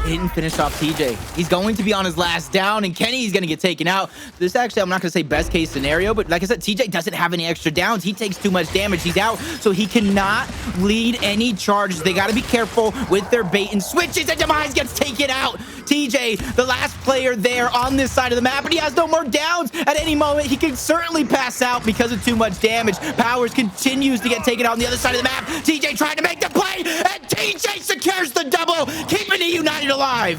He didn't finish off TJ. He's going to be on his last down, and Kenny's going to get taken out. This actually, I'm not going to say best case scenario, but like I said, TJ doesn't have any extra downs. He takes too much damage. He's out, so he cannot lead any charges. They got to be careful with their bait and switches, and Demise gets taken out. TJ, the last player there on this side of the map, and he has no more downs. At any moment, he can certainly pass out because of too much damage. Powerz continues to get taken out on the other side of the map. TJ trying to make the play, and TJ secures the double, keeping it United alive.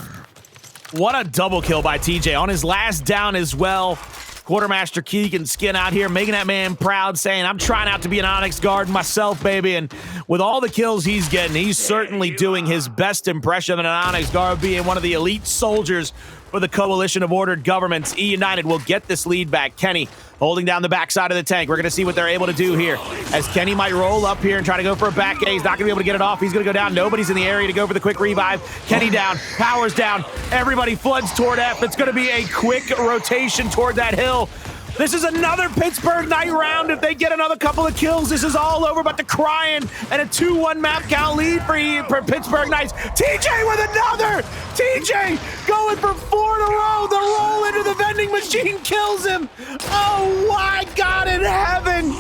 What a double kill by TJ on his last down as well. Quartermaster Keegan skin out here, making that man proud, saying, I'm trying out to be an Onyx guard myself, baby. And with all the kills he's getting, he's certainly doing his best impression of an Onyx guard, being one of the elite soldiers for the coalition of ordered governments. eUnited will get this lead back. Kenny holding down the backside of the tank. We're going to see what they're able to do here as Kenny might roll up here and try to go for a back A. He's not going to be able to get it off. He's going to go down. Nobody's in the area to go for the quick revive. Kenny down. Powerz down. Everybody floods toward F. It's going to be a quick rotation toward that hill. This is another Pittsburgh Knight round. If they get another couple of kills, this is all over but the crying, and a 2-1 map count lead for Pittsburgh Knights. TJ with another! TJ going for 4 in a row. The roll into the vending machine kills him. Oh my God in heaven.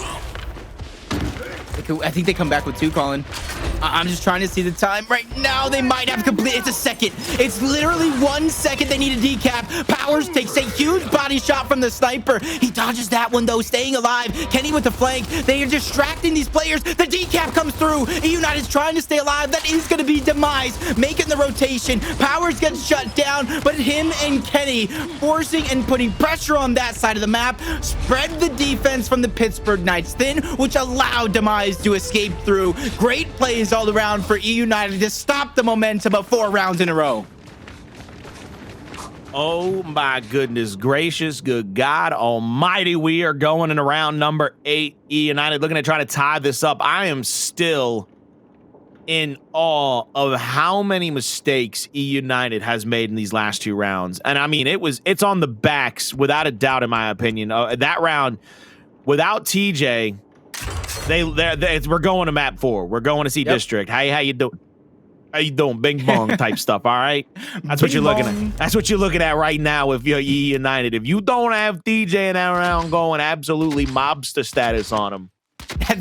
I think they come back with 2, Colin. I'm just trying to see the time. Right now, they might have complete. It's a second. It's literally 1 second they need a decap. Powerz takes a huge body shot from the sniper. He dodges that one, though, staying alive. Kenny with the flank. They are distracting these players. The decap comes through. eUnited's trying to stay alive. That is going to be Demise, making the rotation. Powerz gets shut down, but him and Kenny forcing and putting pressure on that side of the map spread the defense from the Pittsburgh Knights thin, which allowed Demise to escape through. Great plays all around for eUnited to stop the momentum of 4 rounds in a row. Oh my goodness gracious, good God almighty. We are going into round number 8. eUnited looking to try to tie this up. I am still in awe of how many mistakes eUnited has made in these last 2 rounds. And I mean, it's on the backs without a doubt, in my opinion. That round without TJ, we're going to map 4. We're going to see District. Hey, how you doing? How you doing? Bing bong type stuff. All right. That's what you're looking at. That's what you're looking at right now. If you're eUnited, if you don't have TJ in that round going absolutely mobster status on him.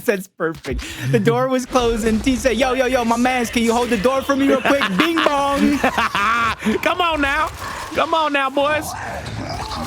That's perfect. The door was closing. T said, yo, my mans, can you hold the door for me real quick? Bing bong. Come on now, boys.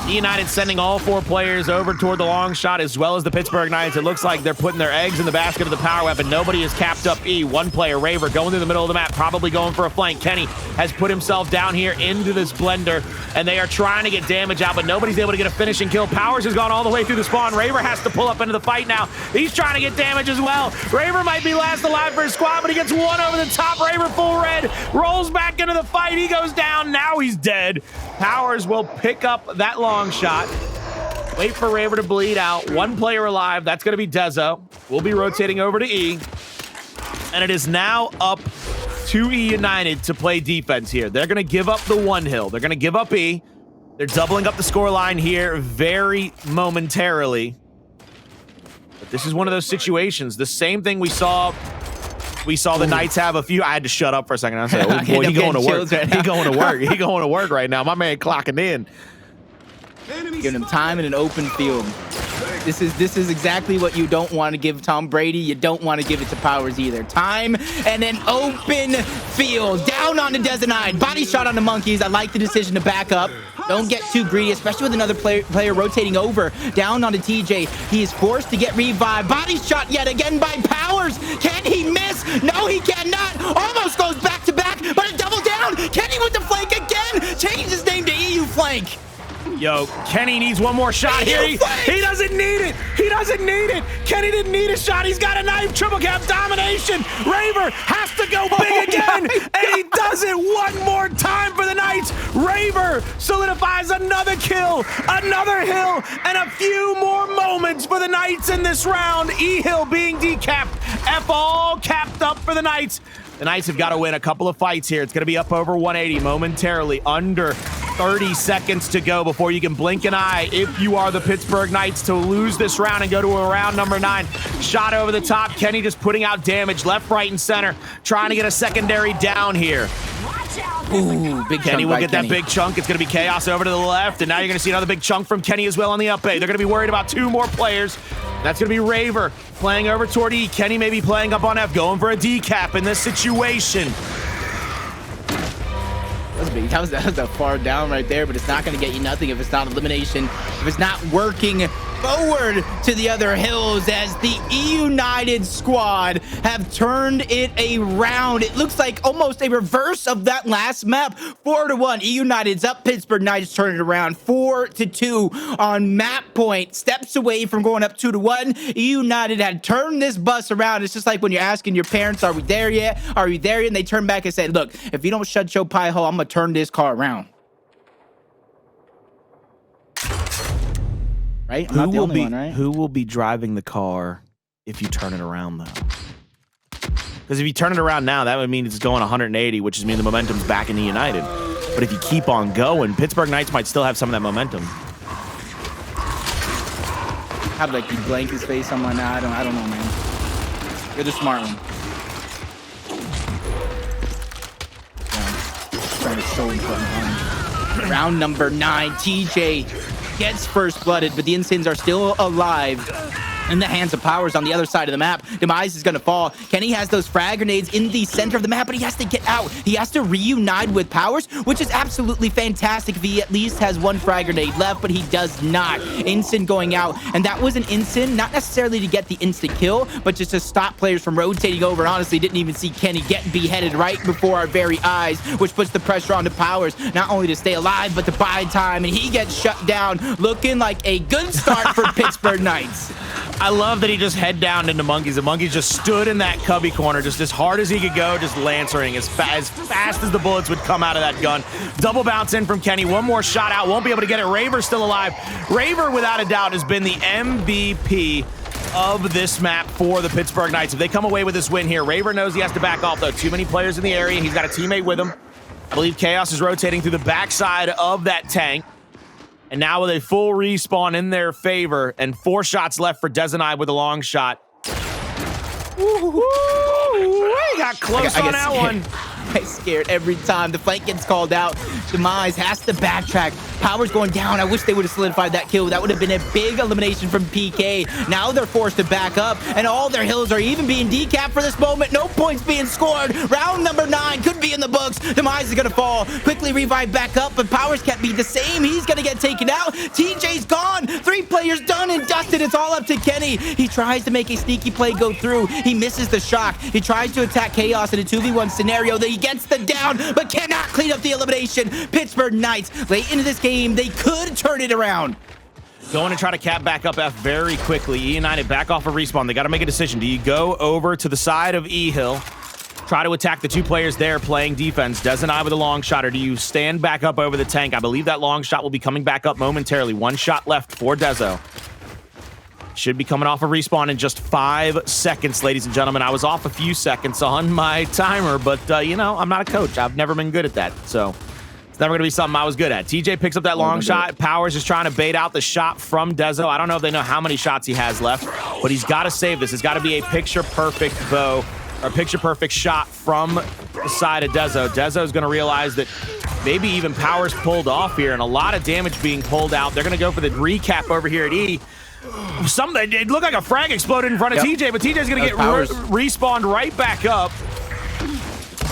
eUnited sending all 4 players over toward the long shot, as well as the Pittsburgh Knights. It looks like they're putting their eggs in the basket of the power weapon. Nobody has capped up E. 1 player, Raver, going through the middle of the map, probably going for a flank. Kenny has put himself down here into this blender, and they are trying to get damage out, but nobody's able to get a finishing kill. Powerz has gone all the way through the spawn. Raver has to pull up into the fight now. He's trying to get damage as well. Raver might be last alive for his squad, but he gets 1 over the top. Raver full red, rolls back into the fight. He goes down. Now he's dead. Powerz will pick up that long shot. Wait for Raver to bleed out. 1 player alive. That's going to be Dezo. We'll be rotating over to E. And it is now up to eUnited to play defense here. They're going to give up the one hill. They're going to give up E. They're doubling up the scoreline here very momentarily. But this is one of those situations. The same thing we saw the Knights have a few. I had to shut up for a second. I said, oh, boy, he going to work. He going to work. He going to work right now. My man clocking in. Giving him time in an open field. This is exactly what you don't want to give Tom Brady. You don't want to give it to Powerz either. Time and an open field. Down on the Demise. Body shot on the Monkeys. I like the decision to back up. Don't get too greedy, especially with another player rotating over. Down on the TJ. He is forced to get revived. Body shot yet again by Powerz. Can he miss? No, he cannot. Almost goes back to back, but a double down. Kenny with the flank again. Changed his name to EU Flank. Yo, Kenny needs one more shot here. He doesn't need it. He doesn't need it. Kenny didn't need a shot. He's got a knife. Triple cap domination. Raver has to go big again. And he does it one more time for the Knights. Raver solidifies another kill, another hill, and a few more moments for the Knights in this round. E-Hill being decapped. F all capped up for the Knights. The Knights have got to win a couple of fights here. It's going to be up over 180 momentarily. Under 30 seconds to go before you can blink an eye if you are the Pittsburgh Knights to lose this round and go to a round number 9. Shot over the top. Kenny just putting out damage left, right, and center. Trying to get a secondary down here. Ooh, big Kenny will get Kenny. that big chunk. It's going to be Chaos over to the left, and now you're going to see another big chunk from Kenny as well on the up A. They're going to be worried about 2 more players. That's going to be Raver playing over toward E. Kenny may be playing up on F, going for a decap in this situation. That was a far down right there, but it's not going to get you nothing if it's not elimination, if it's not working forward to the other hills as the eUnited squad have turned it around. It looks like almost a reverse of that last map. 4-1. eUnited's up. Pittsburgh Knights turn it around 4-2 on map point. Steps away from going up 2-1. eUnited had turned this bus around. It's just like when you're asking your parents, are we there yet? Are we there yet? And they turn back and say, look, if you don't shut your pie hole, I'm going to turn this car around. Right? I'm not the only one, right? Who will be driving the car if you turn it around, though? Because if you turn it around now, that would mean it's going 180, which is mean the momentum's back in eUnited. But if you keep on going, Pittsburgh Knights might still have some of that momentum. How did I keep blank his face on my now? I don't know, man. You're the smart one. Trying to show him. Round number 9, TJ gets first blooded, but the Insins are still alive in the hands of Powerz on the other side of the map. Demise is going to fall. Kenny has those frag grenades in the center of the map, but he has to get out. He has to reunite with Powerz, which is absolutely fantastic if he at least has 1 frag grenade left, but he does not. Instant going out, and that was an instant, not necessarily to get the instant kill, but just to stop players from rotating over. And honestly, didn't even see Kenny get beheaded right before our very eyes, which puts the pressure on the Powerz, not only to stay alive, but to buy time, and he gets shut down, looking like a good start for Pittsburgh Knights. I love that he just head down into Monkeys. The Monkeys just stood in that cubby corner just as hard as he could go, just lancering as fast as the bullets would come out of that gun. Double bounce in from Kenny. One more shot out. Won't be able to get it. Raver's still alive. Raver, without a doubt, has been the MVP of this map for the Pittsburgh Knights. If they come away with this win here, Raver knows he has to back off, though. Too many players in the area. He's got a teammate with him. I believe Chaos is rotating through the backside of that tank. And now with a full respawn in their favor and 4 shots left for Demise with a long shot. Woo-hoo-hoo. He got close on that one. I scared every time the flank gets called out. Demise has to backtrack. Powerz going down. I wish they would have solidified that kill. That would have been a big elimination from PK. Now they're forced to back up, and all their hills are even being decapped for this moment. No points being scored. Round number 9 could be in the books. Demise is going to fall. Quickly revive back up, but Powerz can't be the same. He's going to get taken out. TJ's gone. 3 players done and dusted. It's all up to Kenny. He tries to make a sneaky play go through. He misses the shock. He tries to attack Chaos in a 2v1 scenario that he gets the down, but cannot clean up the elimination. Pittsburgh Knights, late into this game, they could turn it around. Going to try to cap back up F very quickly. eUnited back off of respawn. They got to make a decision. Do you go over to the side of E-Hill, try to attack the 2 players there playing defense, Des and I with a long shot, or do you stand back up over the tank? I believe that long shot will be coming back up momentarily. 1 shot left for Dezo. should be coming off a respawn in just 5 seconds, ladies and gentlemen. I was off a few seconds on my timer, but, you know, I'm not a coach. I've never been good at that, so it's never going to be something I was good at. TJ picks up that long shot. Powerz is trying to bait out the shot from Dezo. I don't know if they know how many shots he has left, but he's got to save this. It's got to be a picture-perfect bow, or picture-perfect shot from the side of Dezo. Dezo is going to realize that maybe even Powerz pulled off here, and a lot of damage being pulled out. They're going to go for the recap over here at E. It looked like a frag exploded in front of TJ, but TJ's going to get respawned right back up.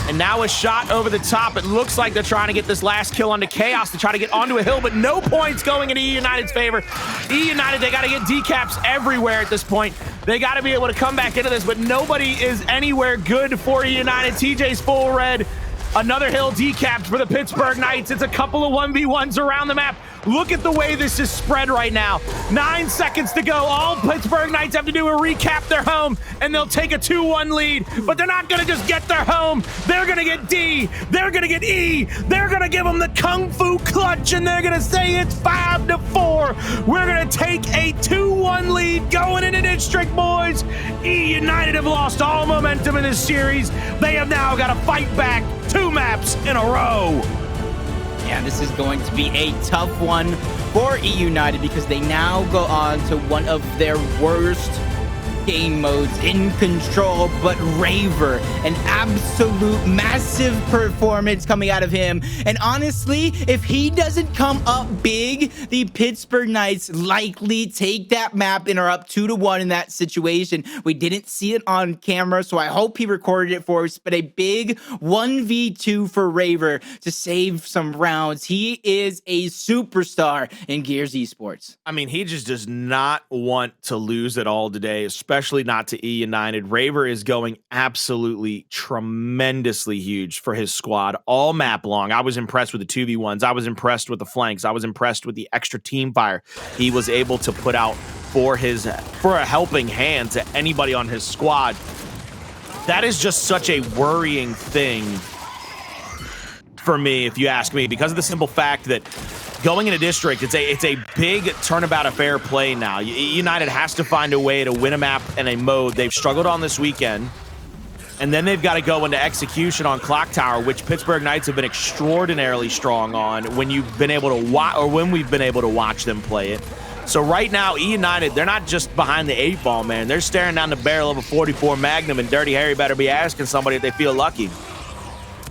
And now a shot over the top. It looks like they're trying to get this last kill onto Chaos to try to get onto a hill, but no points going in eUnited's favor. eUnited, they got to get decaps everywhere at this point. They got to be able to come back into this, but nobody is anywhere good for eUnited. TJ's full red. Another hill decapped for the Pittsburgh Knights. It's a couple of 1v1s around the map. Look at the way this is spread right now. 9 seconds to go. All Pittsburgh Knights have to do is recap their home, and they'll take a 2-1 lead. But they're not going to just get their home. They're going to get D. They're going to get E. They're going to give them the Kung Fu clutch, and they're going to say it's 5-4. We're going to take a 2-1 lead going into District, boys. eUnited have lost all momentum in this series. They have now got to fight back 2 maps in a row. Yeah, this is going to be a tough one for eUnited because they now go on to one of their worst game modes in Control, but Raver, an absolute massive performance coming out of him. And honestly, if he doesn't come up big, the Pittsburgh Knights likely take that map and are up 2-1 in that situation. We didn't see it on camera, so I hope he recorded it for us, but a big 1v2 for Raver to save some rounds. He is a superstar in Gears Esports. I mean, he just does not want to lose at all today, especially not to eUnited. Raver is going absolutely tremendously huge for his squad all map long. I was impressed with the 2v1s. I was impressed with the flanks. I was impressed with the extra team fire he was able to put out for a helping hand to anybody on his squad. That is just such a worrying thing for me, if you ask me, because of the simple fact that going into District, it's a big turnabout of fair play now. eUnited has to find a way to win a map and a mode. They've struggled on this weekend, and then they've got to go into execution on Clocktower, which Pittsburgh Knights have been extraordinarily strong on when you've been able to watch, or when we've been able to watch them play it. So right now, eUnited, they're not just behind the 8-ball, man. They're staring down the barrel of a 44 Magnum, and Dirty Harry better be asking somebody if they feel lucky.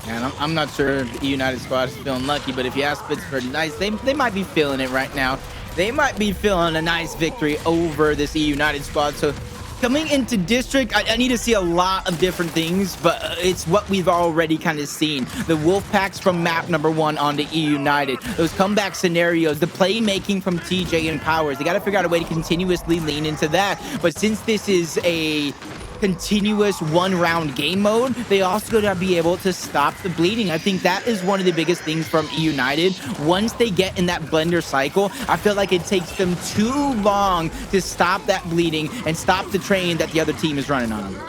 And I'm not sure the eUnited squad is feeling lucky, but if you ask Pittsburgh Knights, they might be feeling it right now. They might be feeling a nice victory over this eUnited squad. So coming into District, I need to see a lot of different things, but it's what we've already kind of seen. The wolf packs from map number 1 onto eUnited, those comeback scenarios, the playmaking from TJ and Powerz. They got to figure out a way to continuously lean into that. But since this is a continuous 1-round game mode, they also got to be able to stop the bleeding. I think that is one of the biggest things from eUnited. Once they get in that blender cycle, I feel like it takes them too long to stop that bleeding and stop the train that the other team is running on them.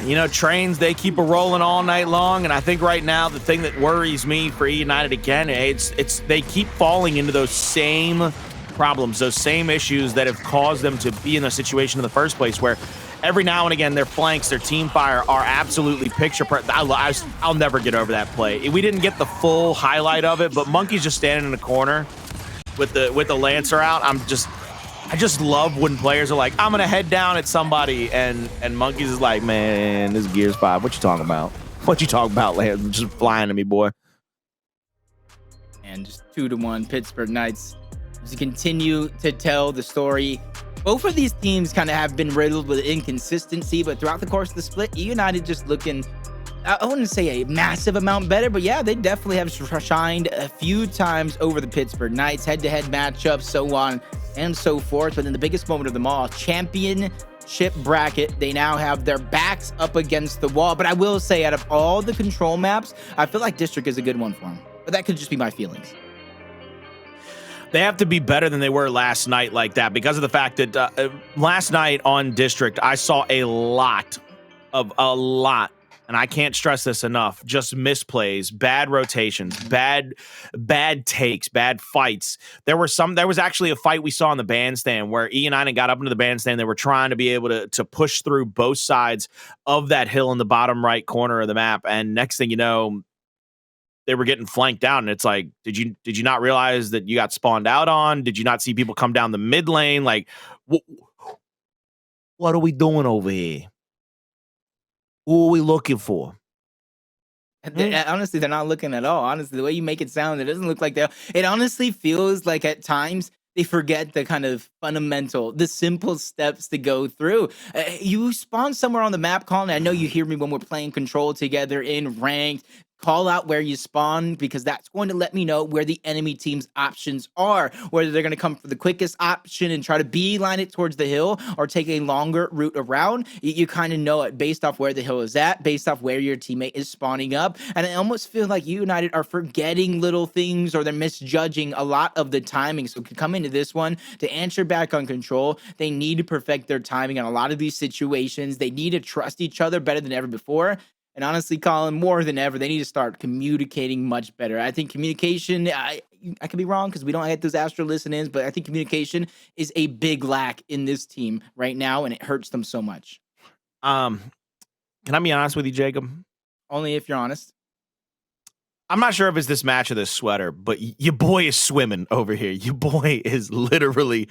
You know, trains, they keep a rolling all night long, and I think right now the thing that worries me for eUnited again, it's they keep falling into those same problems, those same issues that have caused them to be in a situation in the first place, where every now and again their flanks, their team fire are absolutely picture perfect. I'll never get over that play. We didn't get the full highlight of it, but Monkey's just standing in the corner with the Lancer out. I just love when players are like, I'm gonna head down at somebody, and Monkey's is like, man, this is Gears 5. What you talking about? What you talking about, Lancer? Just flying to me, boy. And just 2-1 Pittsburgh Knights to continue to tell the story. Both of these teams kind of have been riddled with inconsistency, but throughout the course of the split, eUnited just looking, I wouldn't say a massive amount better, but yeah, they definitely have shined a few times over the Pittsburgh Knights, head-to-head matchups, so on and so forth. But then the biggest moment of them all, championship bracket, they now have their backs up against the wall. But I will say, out of all the Control maps, I feel like District is a good one for them. But that could just be my feelings. They have to be better than they were last night like that, because of the fact that last night on District, I saw a lot and I can't stress this enough, just misplays, bad rotations, bad takes, bad fights. There was actually a fight we saw in the bandstand where eUnited got up into the bandstand. They were trying to be able to push through both sides of that hill in the bottom right corner of the map. And next thing you know, they were getting flanked out. And it's like, did you not realize that you got spawned out on? Did you not see people come down the mid lane? Like, what are we doing over here? Who are we looking for? Honestly, they're not looking at all. Honestly, the way you make it sound, it doesn't look like they're. It honestly feels like at times they forget the kind of fundamental, the simple steps to go through. You spawn somewhere on the map, Colin. I know you hear me when we're playing Control together in ranked. Call out where you spawn, because that's going to let me know where the enemy team's options are, whether they're going to come for the quickest option and try to beeline it towards the hill or take a longer route around. You kind of know it based off where the hill is at, based off where your teammate is spawning up. And I almost feel like eUnited are forgetting little things, or they're misjudging a lot of the timing. So come into this one to answer back on Control. They need to perfect their timing on a lot of these situations. They need to trust each other better than ever before. And honestly, Colin, more than ever, they need to start communicating much better. I think communication, I could be wrong because we don't get those Astro listen-ins, but I think communication is a big lack in this team right now, and it hurts them so much. Can I be honest with you, Jacob? Only if you're honest. I'm not sure if it's this match or this sweater, but your boy is swimming over here. Your boy is literally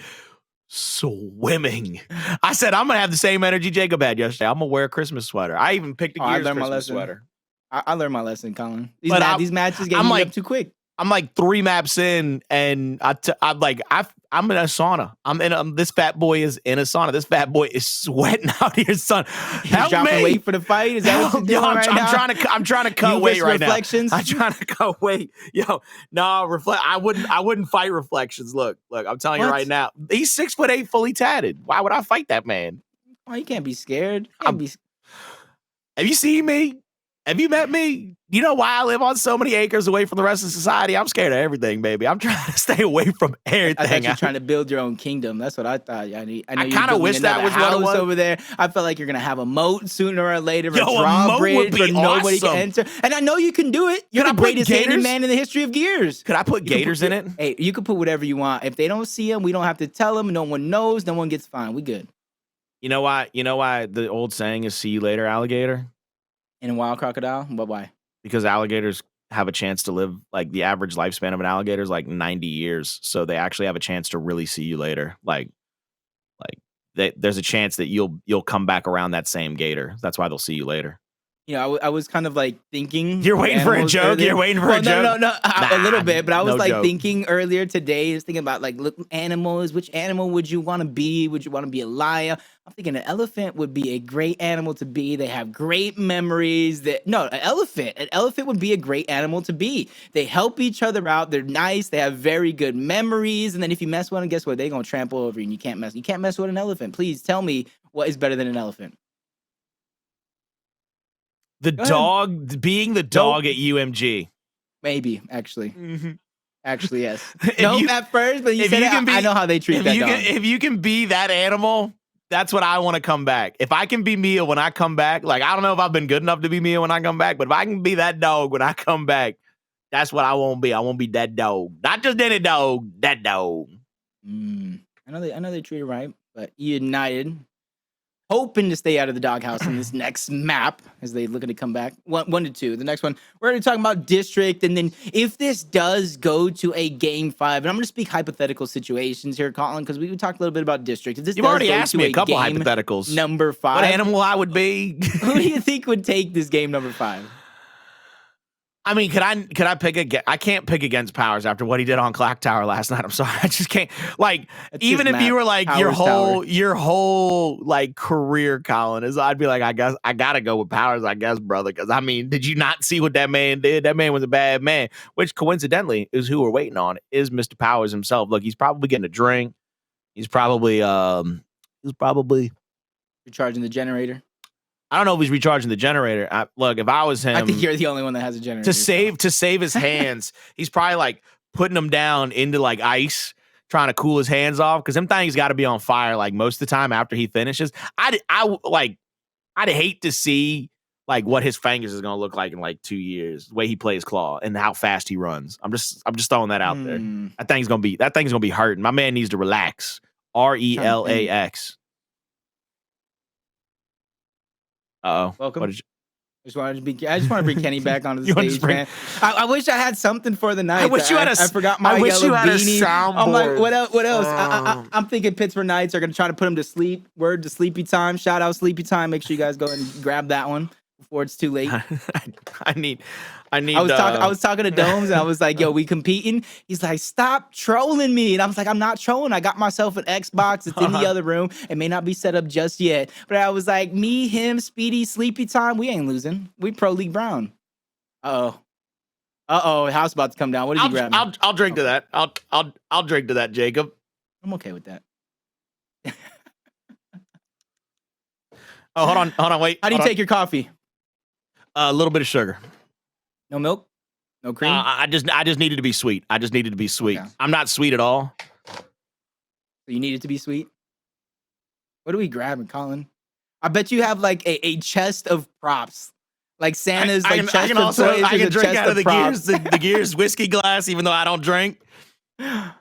swimming. I said I'm gonna have the same energy Jacob had yesterday. I'm gonna wear a Christmas sweater. I even picked a Gears Christmas sweater. I learned my lesson, Colin. These matches get up too quick. I'm like 3 maps in, and I'm in a sauna. I'm in this fat boy is in a sauna. This fat boy is sweating out here, son. Help me! Weight for the fight. Is that what you're doing right now? I'm trying to cut weight right reflections? now. I'm trying to cut weight. Yo, no, I wouldn't fight reflections. Look, I'm telling you right now. He's 6'8", fully tatted. Why would I fight that man? Oh, you can't be scared. Have you seen me? Have you met me? You know why I live on so many acres away from the rest of society? I'm scared of everything, baby. I'm trying to stay away from everything. I thought you were trying to build your own kingdom. That's what I thought. I kind of wish that was what it was over there. I felt like you're gonna have a moat sooner or later, a drawbridge where nobody can enter. And I know you can do it. You're the greatest handyman in the history of Gears. Could I put gators in it? Hey, you can put whatever you want. If they don't see them, we don't have to tell them. No one knows. No one gets fined. We good. You know why? You know why the old saying is "See you later, alligator." In a wild crocodile? But why? Because alligators have a chance to live, like the average lifespan of an alligator is like 90 years. So they actually have a chance to really see you later. There's a chance that you'll come back around that same gator. That's why they'll see you later. You know, I was kind of like thinking. You're waiting for a joke? You're waiting for a joke? No, a little bit. But I was thinking earlier today, I was thinking about animals. Which animal would you want to be? Would you want to be a lion? I'm thinking an elephant would be a great animal to be. They have great memories. An elephant would be a great animal to be. They help each other out. They're nice. They have very good memories. And then if you mess with them, guess what? They're going to trample over you and you can't mess with an elephant. Please tell me what is better than an elephant. Being the dog at UMG. Maybe, actually. Mm-hmm. Actually, yes. At first, but you said I know how they treat that dog. If you can be that animal, that's what I want to come back. If I can be Mia when I come back, I don't know if I've been good enough to be Mia when I come back, but if I can be that dog when I come back, that's what I won't be. I won't be that dog. Not just any dog, that dog. I know they treat it right, but eUnited hoping to stay out of the doghouse in this next map as they looking to come back. 1 to 2. The next one, we're going to talk about District. And then if this does go to a game 5, and I'm going to speak hypothetical situations here, Colin, because we talked a little bit about District. If this You've already asked me a couple hypotheticals. Number 5. What animal I would be? Who do you think would take this game number 5? I mean, could I pick I can't pick against Powerz after what he did on Clocktower last night. I'm sorry. I just can't. Even if you were your whole career, Colin, I'd be like, I guess I got to go with Powerz, I guess, brother. Because, I mean, did you not see what that man did? That man was a bad man, which coincidentally is who we're waiting on, is Mr. Powerz himself. Look, he's probably getting a drink. He's probably recharging the generator. I don't know if he's recharging the generator. Look, if I was him, I think you're the only one that has a generator. To save his hands, he's probably putting them down into ice, trying to cool his hands off, because them things got to be on fire most of the time after he finishes. I'd hate to see like what his fingers is gonna look like in like 2 years, the way he plays claw and how fast he runs. I'm just throwing that out there. That thing's gonna be hurting. My man needs to relax. RELAX. Uh-oh. Welcome. What did you- I just want to bring Kenny back onto the stage, man. I wish I had something for the night. I wish you had I forgot my I wish yellow you had beanie. a soundboard. I'm like, what else? I'm thinking Pittsburgh Knights are gonna try to put him to sleep. Word to Sleepy Time. Shout out Sleepy Time. Make sure you guys go and grab that one before it's too late. I need. I was talking to Domes and I was like, yo, we competing? He's like, stop trolling me. And I was like, I'm not trolling. I got myself an Xbox. It's in the other room. It may not be set up just yet. But I was like, me, him, Speedy, Sleepy Time, we ain't losing. We Pro League Brown. Uh-oh, house about to come down. What did you grab? I'll drink to that. I'll drink to that, Jacob. I'm okay with that. Oh, hold on, wait. How do you take your coffee? A little bit of sugar. No milk? No cream? I just needed to be sweet. Okay. I'm not sweet at all. So you need it to be sweet? What are we grabbing, Colin? I bet you have like a chest of props. Like Santa's chest of toys. I can drink out of the props. Gears whiskey glass, even though I don't drink. You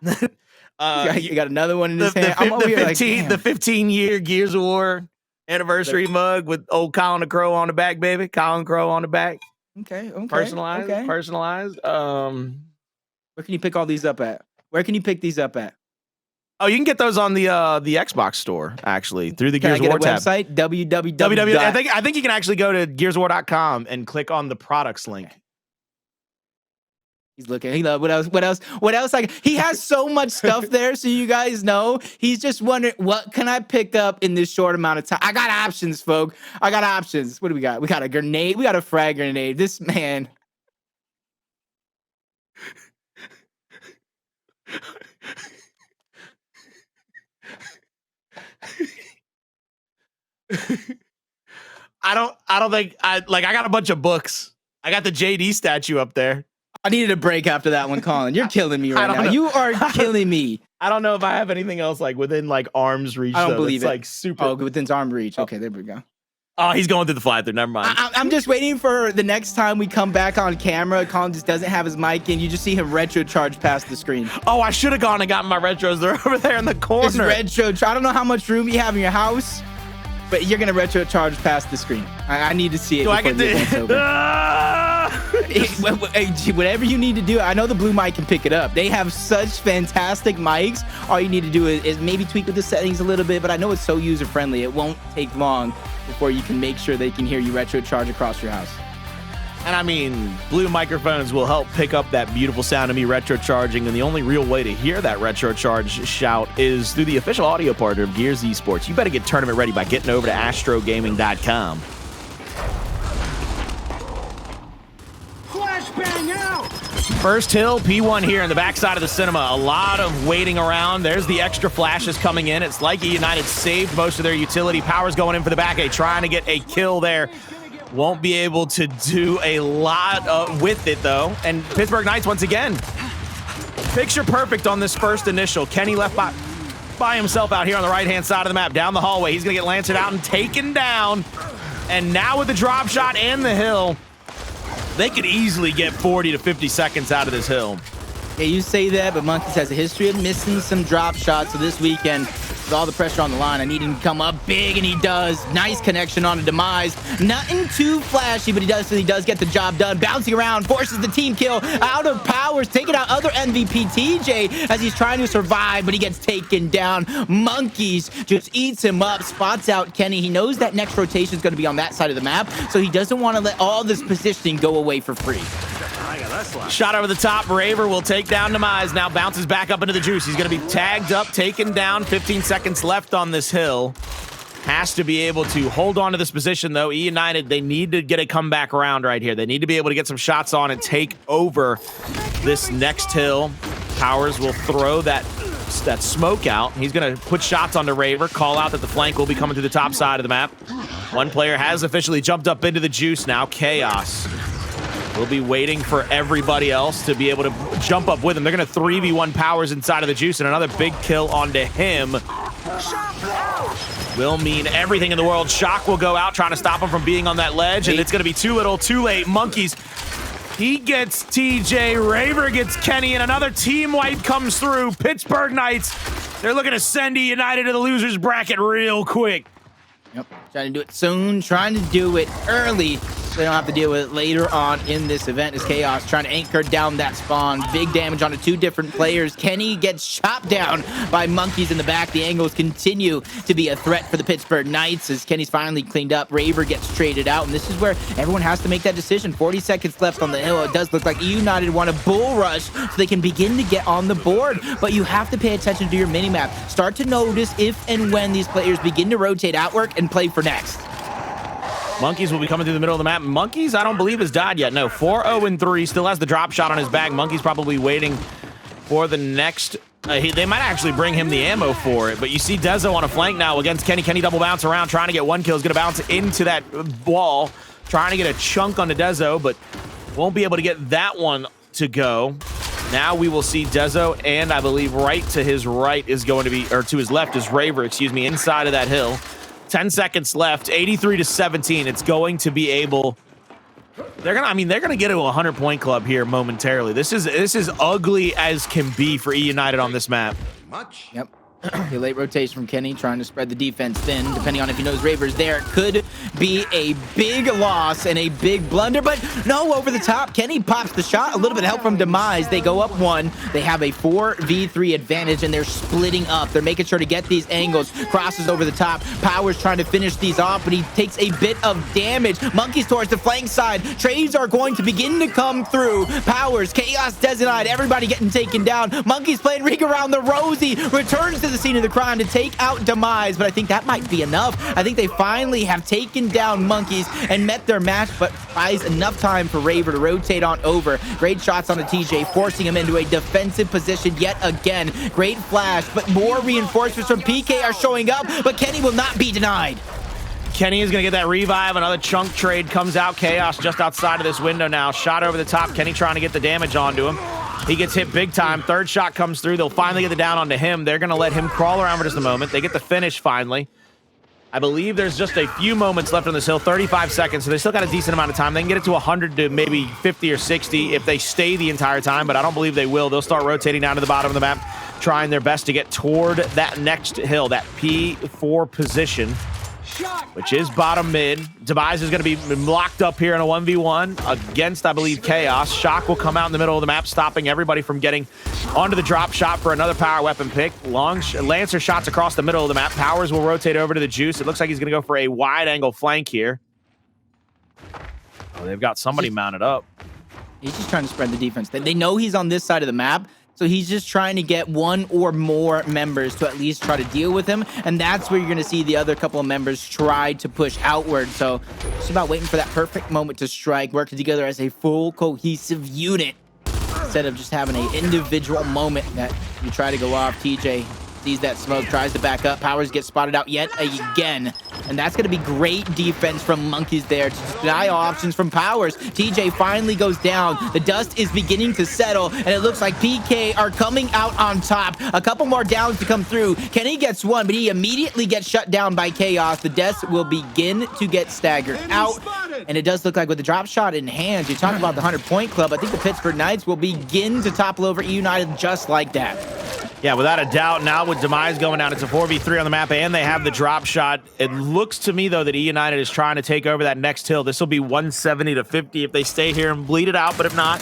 got another one in his hand. I'm over here like, damn. The 15-year Gears of War anniversary mug with old Colin the Crow on the back, baby. Colin Crow on the back. Okay. Personalized. Where can you pick all these up at? Where can you pick these up at? Oh, you can get those on the Xbox store, actually, through the Can Gears I of get War a tab. website? www. I think you can actually go to gearswar.com and click on the products link. He's looking. What else? Like, he has so much stuff there, so you guys know. He's just wondering, what can I pick up in this short amount of time? I got options, folk. I got options. What do we got? We got a grenade. We got a frag grenade. This man. I don't think I got a bunch of books. I got the JD statue up there. I needed a break after that one, Colin. You're killing me right now. know. You are killing me. I don't know if I have anything else like within like arm's reach. I don't believe it. Like super. Oh, within arm reach. Okay, there we go. Oh, he's going through the fly through. Never mind. I'm just waiting for the next time we come back on camera. Colin just doesn't have his mic in. You just see him retro charge past the screen. Oh, I should have gone and gotten my retros. They're over there in the corner. It's retro. I don't know how much room you have in your house, but you're gonna retro charge past the screen. I need to see it. Do I get Hey, whatever you need to do. I know the blue mic can pick it up. They have such fantastic mics. All you need to do is maybe tweak with the settings a little bit, but I know it's so user friendly. It won't take long before you can make sure they can hear you retro charge across your house. And I mean, blue microphones will help pick up that beautiful sound of me retro charging. And the only real way to hear that retro charge shout is through the official audio partner of Gears Esports. You better get tournament ready by getting over to astrogaming.com. First hill, P1 here in the backside of the cinema. A lot of waiting around. There's the extra flashes coming in. It's like eUnited saved most of their utility. Powerz going in for the back A, trying to get a kill there. Won't be able to do a lot with it, though. And Pittsburgh Knights, once again, picture perfect on this first initial. Kenny left by himself out here on the right-hand side of the map. Down the hallway. He's going to get lanced out and taken down. And now with the drop shot and the hill, they could easily get 40 to 50 seconds out of this hill. Yeah, you say that, but Monkeys has a history of missing some drop shots. So this weekend, with all the pressure on the line, I need him to come up big, and he does. Nice connection on a Demise. Nothing too flashy, but he does get the job done. Bouncing around, forces the team kill out of Powerz, taking out other MVP TJ as he's trying to survive, but he gets taken down. Monkeys just eats him up, spots out Kenny. He knows that next rotation is going to be on that side of the map, so he doesn't want to let all this positioning go away for free. Shot over the top. Raver will take down Demise. Now bounces back up into the juice. He's going to be tagged up, taken down. 15 seconds left on this hill. Has to be able to hold on to this position, though. eUnited, they need to get a comeback round right here. They need to be able to get some shots on and take over this next hill. Powerz will throw that smoke out. He's going to put shots onto Raver, call out that the flank will be coming to the top side of the map. One player has officially jumped up into the juice now. Chaos. We'll be waiting for everybody else to be able to jump up with him. They're going to 3v1 Powerz inside of the juice, and another big kill onto him. will mean everything in the world. Shock will go out, trying to stop him from being on that ledge, and it's going to be too little, too late. Monkeys, he gets TJ, Raver gets Kenny, and another team wipe comes through. Pittsburgh Knights, they're looking to send eUnited to the losers bracket real quick. Yep, trying to do it soon, trying to do it early, so they don't have to deal with it later on in this event. As Chaos trying to anchor down that spawn. Big damage onto two different players. Kenny gets chopped down by Monkeys in the back. The angles continue to be a threat for the Pittsburgh Knights as Kenny's finally cleaned up. Raver gets traded out, and this is where everyone has to make that decision. 40 seconds left on the hill. It does look like eUnited want a bull rush so they can begin to get on the board, but you have to pay attention to your minimap. Start to notice if and when these players begin to rotate outward and play for next. Monkeys will be coming through the middle of the map. Monkeys, I don't believe, has died yet. No, 4-0-3, still has the drop shot on his bag. Monkeys probably waiting for the next... they might actually bring him the ammo for it, but you see Dezo on a flank now against Kenny. Kenny double bounce around, trying to get one kill. He's going to bounce into that wall, trying to get a chunk onto Dezo, but won't be able to get that one to go. Now we will see Dezo, and I believe right to his right is going to be, or to his left is Raver, excuse me, inside of that hill. 10 seconds left, 83-17. It's going to be able... They're gonna get to a 100-point club here momentarily. This is ugly as can be for eUnited on this map. Yep. A late rotation from Kenny, trying to spread the defense thin. Depending on if he knows Raver's there, it could be a big loss and a big blunder, but no, over the top. Kenny pops the shot. A little bit of help from Demise. They go up one. They have a 4v3 advantage, and they're splitting up. They're making sure to get these angles. Crosses over the top. Powerz trying to finish these off, but he takes a bit of damage. Monkeys towards the flank side. Trades are going to begin to come through. Powerz, Chaos, Designated, everybody getting taken down. Monkeys playing Rig around the Rosie. Returns to the scene of the crime to take out Demise, but I think that might be enough. I think they finally have taken down Monkeys and met their match, but buys enough time for Raver to rotate on over. Great shots on the TJ, forcing him into a defensive position yet again. Great flash, but more reinforcements from PK are showing up, but Kenny will not be denied. Kenny is going to get that revive. Another chunk trade comes out. Chaos just outside of this window now. Shot over the top. Kenny trying to get the damage onto him. He gets hit big time. Third shot comes through. They'll finally get the down onto him. They're going to let him crawl around for just a moment. They get the finish finally. I believe there's just a few moments left on this hill, 35 seconds, so they still got a decent amount of time. They can get it to 100 to maybe 50 or 60 if they stay the entire time, but I don't believe they will. They'll start rotating down to the bottom of the map, trying their best to get toward that next hill, that P4 position, which is bottom mid. Demise is going to be locked up here in a 1v1 against, I believe, Chaos. Shock will come out in the middle of the map, stopping everybody from getting onto the drop shot for another power weapon pick. Lancer shots across the middle of the map. Powerz will rotate over to the Juice. It looks like he's going to go for a wide angle flank here. Oh, they've got somebody mounted up. He's just trying to spread the defense. They know he's on this side of the map, so he's just trying to get one or more members to at least try to deal with him, and that's where you're going to see the other couple of members try to push outward. So it's about waiting for that perfect moment to strike, working together as a full cohesive unit instead of just having an individual moment that you try to go off. TJ sees that smoke, tries to back up. Powerz gets spotted out yet again. And that's going to be great defense from Monkeys there to deny options from Powerz. TJ finally goes down. The dust is beginning to settle, and it looks like PK are coming out on top. A couple more downs to come through. Kenny gets one, but he immediately gets shut down by Chaos. The dust will begin to get staggered out. And it does look like with the drop shot in hand, you talk about the 100-point club, I think the Pittsburgh Knights will begin to topple over eUnited just like that. Yeah, without a doubt. Now with Demise going down, it's a 4v3 on the map, and they have the drop shot. It looks to me, though, that eUnited is trying to take over that next hill. This will be 170-50 if they stay here and bleed it out, but if not,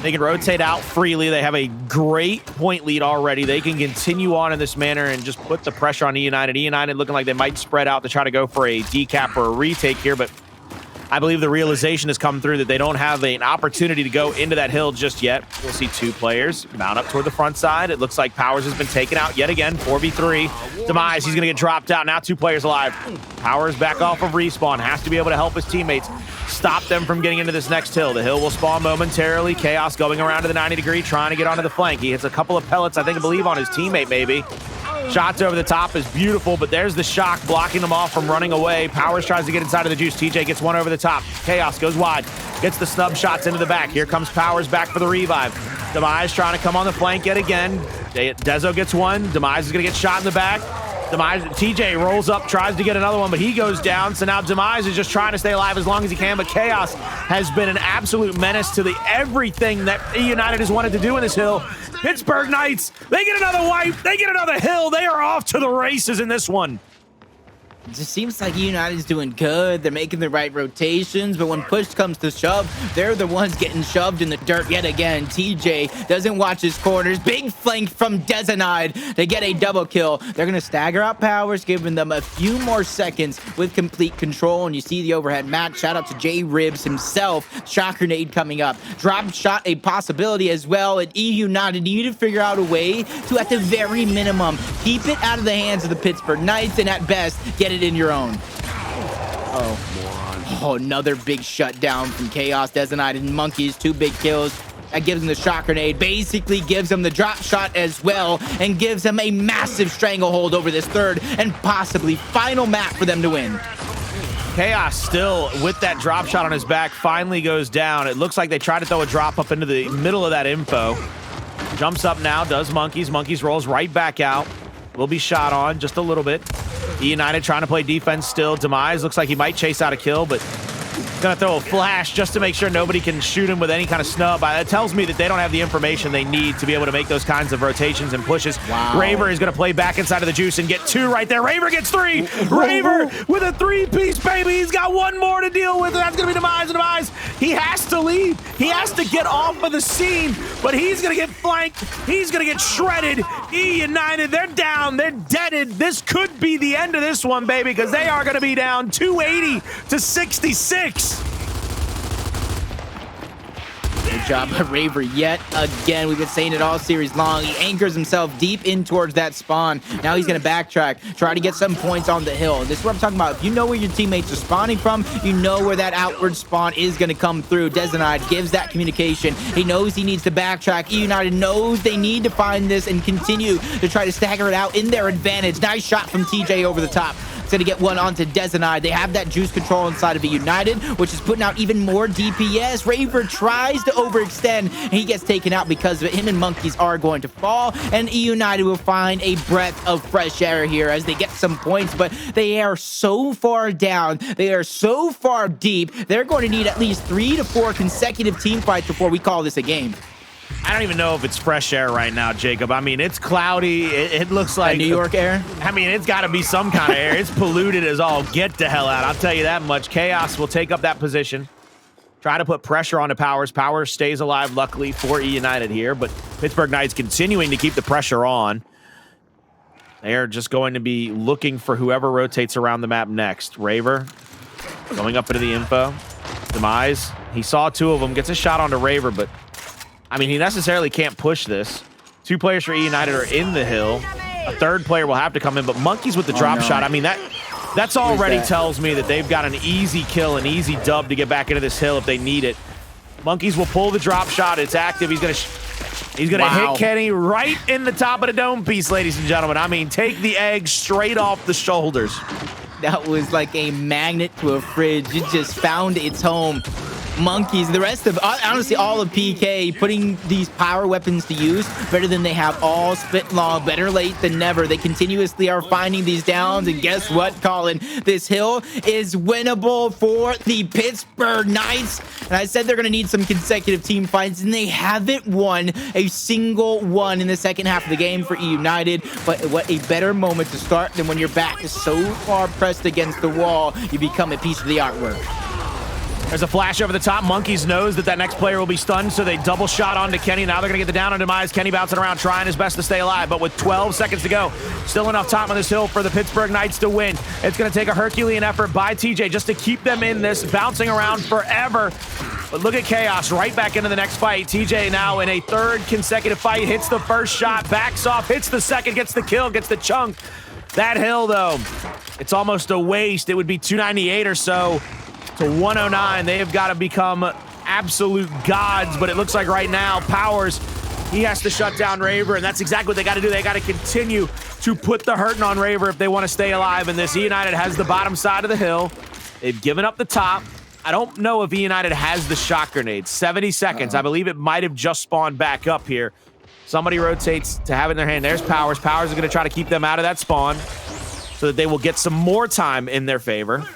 they can rotate out freely. They have a great point lead already. They can continue on in this manner and just put the pressure on eUnited. eUnited looking like they might spread out to try to go for a decap or a retake here, but I believe the realization has come through that they don't have an opportunity to go into that hill just yet. We'll see two players mount up toward the front side. It looks like Powerz has been taken out yet again, 4v3. Demise, he's going to get dropped out. Now two players alive. Powerz back off of respawn. Has to be able to help his teammates stop them from getting into this next hill. The hill will spawn momentarily. Chaos going around to the 90-degree, trying to get onto the flank. He hits a couple of pellets, I believe, on his teammate, maybe. Shots over the top is beautiful, but there's the shock blocking them off from running away. Powerz tries to get inside of the Juice. TJ gets one over the top. Chaos goes wide, gets the snub shots into the back. Here comes Powerz back for the revive. Demise trying to come on the flank yet again. Dezo gets one. Demise is going to get shot in the back. Demise, TJ rolls up, tries to get another one, but he goes down. So now Demise is just trying to stay alive as long as he can, but Chaos has been an absolute menace to everything that eUnited has wanted to do in this hill. Pittsburgh Knights, they get another wipe, they get another hill. They are off to the races in this one. It just seems like United's doing good. They're making the right rotations, but when push comes to shove, they're the ones getting shoved in the dirt yet again. TJ doesn't watch his corners. Big flank from Demise to get a double kill. They're going to stagger out Powerz, giving them a few more seconds with complete control. And you see the overhead match. Shout out to J Ribs himself. Shot grenade coming up. Drop shot a possibility as well. And eUnited need to figure out a way to, at the very minimum, keep it out of the hands of the Pittsburgh Knights, and at best, get it in your own. Oh, another big shutdown from Chaos, Demise, and Monkeys. 2 big kills. That gives him the shot grenade, basically gives him the drop shot as well, and gives him a massive stranglehold over this third and possibly final map for them to win. Chaos still with that drop shot on his back, finally goes down. It looks like they tried to throw a drop up into the middle of that info. Jumps up now, does Monkeys. Monkeys rolls right back out. Will be shot on just a little bit. eUnited trying to play defense still. Demise looks like he might chase out a kill, but gonna throw a flash just to make sure nobody can shoot him with any kind of snub. That tells me that they don't have the information they need to be able to make those kinds of rotations and pushes. Wow. Raver is gonna play back inside of the juice and get 2 right there. Raver gets 3. Raver with a 3-piece, baby. He's got 1 more to deal with. That's gonna be Demise. And Demise, he has to leave. He has to get off of the scene, but he's gonna get flanked. He's gonna get shredded. eUnited, they're down. They're deaded. This could be the end of this one, baby, because they are gonna be down 280 to 66. Good job by Raver yet again. We've been saying it all series long. He anchors himself deep in towards that spawn. Now he's going to backtrack, try to get some points on the hill. This is what I'm talking about. If you know where your teammates are spawning from, you know where that outward spawn is going to come through. Demise gives that communication. He knows he needs to backtrack. eUnited knows they need to find this and continue to try to stagger it out in their advantage. Nice shot from TJ over the top. It's going to get one onto Demise. They have that juice control inside of eUnited, which is putting out even more DPS. Raver tries to overextend, and he gets taken out because of it. Him and Monkeys are going to fall, and eUnited will find a breath of fresh air here as they get some points, but they are so far down. They are so far deep. They're going to need at least 3 to 4 consecutive team fights before we call this a game. I don't even know if it's fresh air right now, Jacob. I mean, it's cloudy. It looks like New York air. I mean, it's got to be some kind of air. It's polluted as all get the hell out. I'll tell you that much. Chaos will take up that position. Try to put pressure on the Powerz. Powerz stays alive, luckily, for eUnited here, but Pittsburgh Knights continuing to keep the pressure on. They are just going to be looking for whoever rotates around the map next. Raver going up into the info. Demise. He saw 2 of them. Gets a shot onto Raver, but I mean, he necessarily can't push this. 2 players for eUnited are in the hill. A 3rd player will have to come in, but Monkeys with the drop shot. I mean, that's already tells me that they've got an easy kill, an easy dub to get back into this hill if they need it. Monkeys will pull the drop shot. It's active. He's gonna hit Kenny right in the top of the dome piece, ladies and gentlemen. I mean, take the egg straight off the shoulders. That was like a magnet to a fridge. It just found its home. Monkeys, the rest of, honestly, all of PK putting these power weapons to use better than they have all spit long. Better late than never. They continuously are finding these downs, and guess what, Colin? This hill is winnable for the Pittsburgh Knights. And I said they're going to need some consecutive team fights, and they haven't won a single one in the second half of the game for eUnited. But what a better moment to start than when your back is so far pressed against the wall, you become a piece of the artwork. There's a flash over the top. Monkeys knows that next player will be stunned, so they double shot onto Kenny. Now they're going to get the down on Demise. Kenny bouncing around, trying his best to stay alive, but with 12 seconds to go, still enough time on this hill for the Pittsburgh Knights to win. It's going to take a Herculean effort by TJ just to keep them in this, bouncing around forever. But look at Chaos right back into the next fight. TJ now in a 3rd consecutive fight, hits the first shot, backs off, hits the second, gets the kill, gets the chunk. That hill, though, it's almost a waste. It would be 298 or so to 109. They have got to become absolute gods, but it looks like right now, Powerz, he has to shut down Raver, and that's exactly what they got to do. They got to continue to put the hurting on Raver if they want to stay alive in this. eUnited has the bottom side of the hill. They've given up the top. I don't know if eUnited has the shot grenade. 70 seconds. I believe it might have just spawned back up here. Somebody rotates to have it in their hand. There's Powerz. Powerz is going to try to keep them out of that spawn. so that they will get some more time in their favor.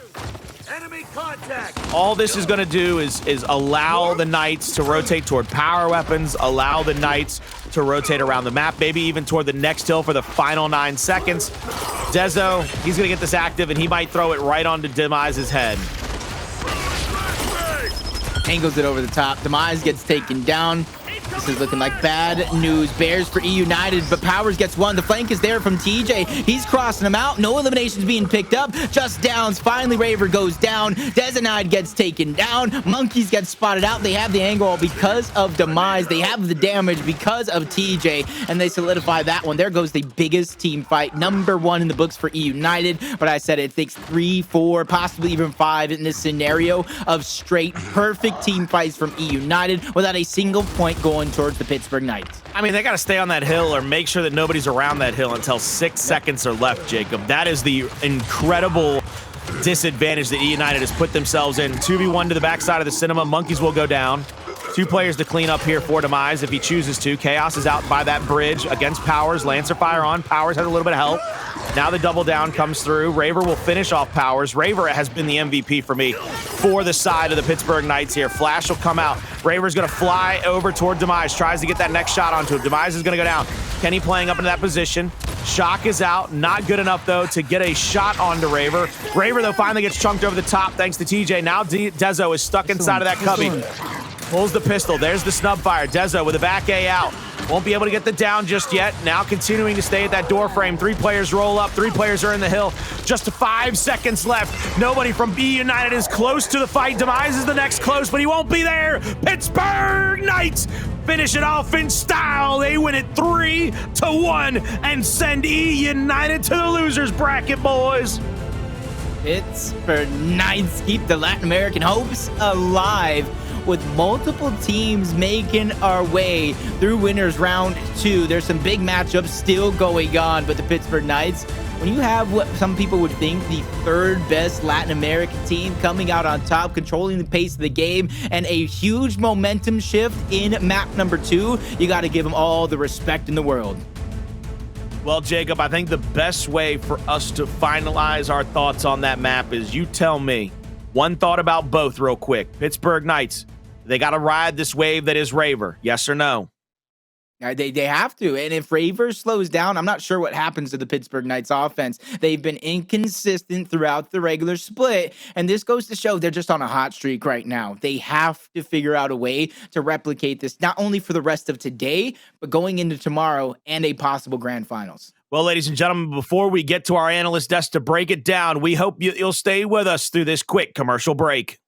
All this is going to do is allow the Knights to rotate toward power weapons, allow the Knights to rotate around the map, maybe even toward the next hill for the final 9 seconds. Dezo, he's going to get this active, and he might throw it right onto Demise's head. Angles it over the top. Demise gets taken down. This is looking like bad news bears for eUnited, but Powerz gets one. The flank is there from TJ. He's crossing him out. No eliminations being picked up. Just downs. Finally, Raver goes down. Dezenide gets taken down. Monkeys get spotted out. They have the angle because of Demise. They have the damage because of TJ, and they solidify that one. There goes the biggest team fight. Number 1 in the books for eUnited, but I said it takes 3, 4, possibly even 5 in this scenario of straight perfect team fights from eUnited without a single point going towards the Pittsburgh Knights. I mean, they got to stay on that hill or make sure that nobody's around that hill until 6 seconds are left, Jacob. That is the incredible disadvantage that eUnited has put themselves in. 2v1 to the backside of the cinema. Monkeys will go down. 2 players to clean up here for Demise if he chooses to. Chaos is out by that bridge against Powerz. Lancer fire on. Powerz has a little bit of help. Now the double down comes through. Raver will finish off Powerz. Raver has been the MVP for me for the side of the Pittsburgh Knights here. Flash will come out. Raver's going to fly over toward Demise. Tries to get that next shot onto him. Demise is going to go down. Kenny playing up into that position. Shock is out. Not good enough, though, to get a shot onto Raver. Raver, though, finally gets chunked over the top thanks to TJ. Now Dezo is stuck inside of that cubby. Pulls the pistol. There's the snub fire. Dezo with a back A out. Won't be able to get the down just yet. Now continuing to stay at that door frame. 3 players roll up. 3 players are in the hill. Just 5 seconds left. Nobody from eUnited is close to the fight. Demise is the next close, but he won't be there. Pittsburgh Knights finish it off in style. They win it 3-1 and send eUnited to the losers bracket, boys. Pittsburgh Knights keep the Latin American hopes alive with multiple teams making our way through winners round 2. There's some big matchups still going on, but the Pittsburgh Knights, when you have what some people would think the 3rd best Latin American team coming out on top, controlling the pace of the game, and a huge momentum shift in map number 2, you got to give them all the respect in the world. Well, Jacob, I think the best way for us to finalize our thoughts on that map is you tell me. One thought about both real quick. Pittsburgh Knights, they got to ride this wave that is Raver. Yes or no? They have to. And if Raver slows down, I'm not sure what happens to the Pittsburgh Knights offense. They've been inconsistent throughout the regular split. And this goes to show they're just on a hot streak right now. They have to figure out a way to replicate this, not only for the rest of today, but going into tomorrow and a possible grand finals. Well, ladies and gentlemen, before we get to our analyst desk to break it down, we hope you'll stay with us through this quick commercial break.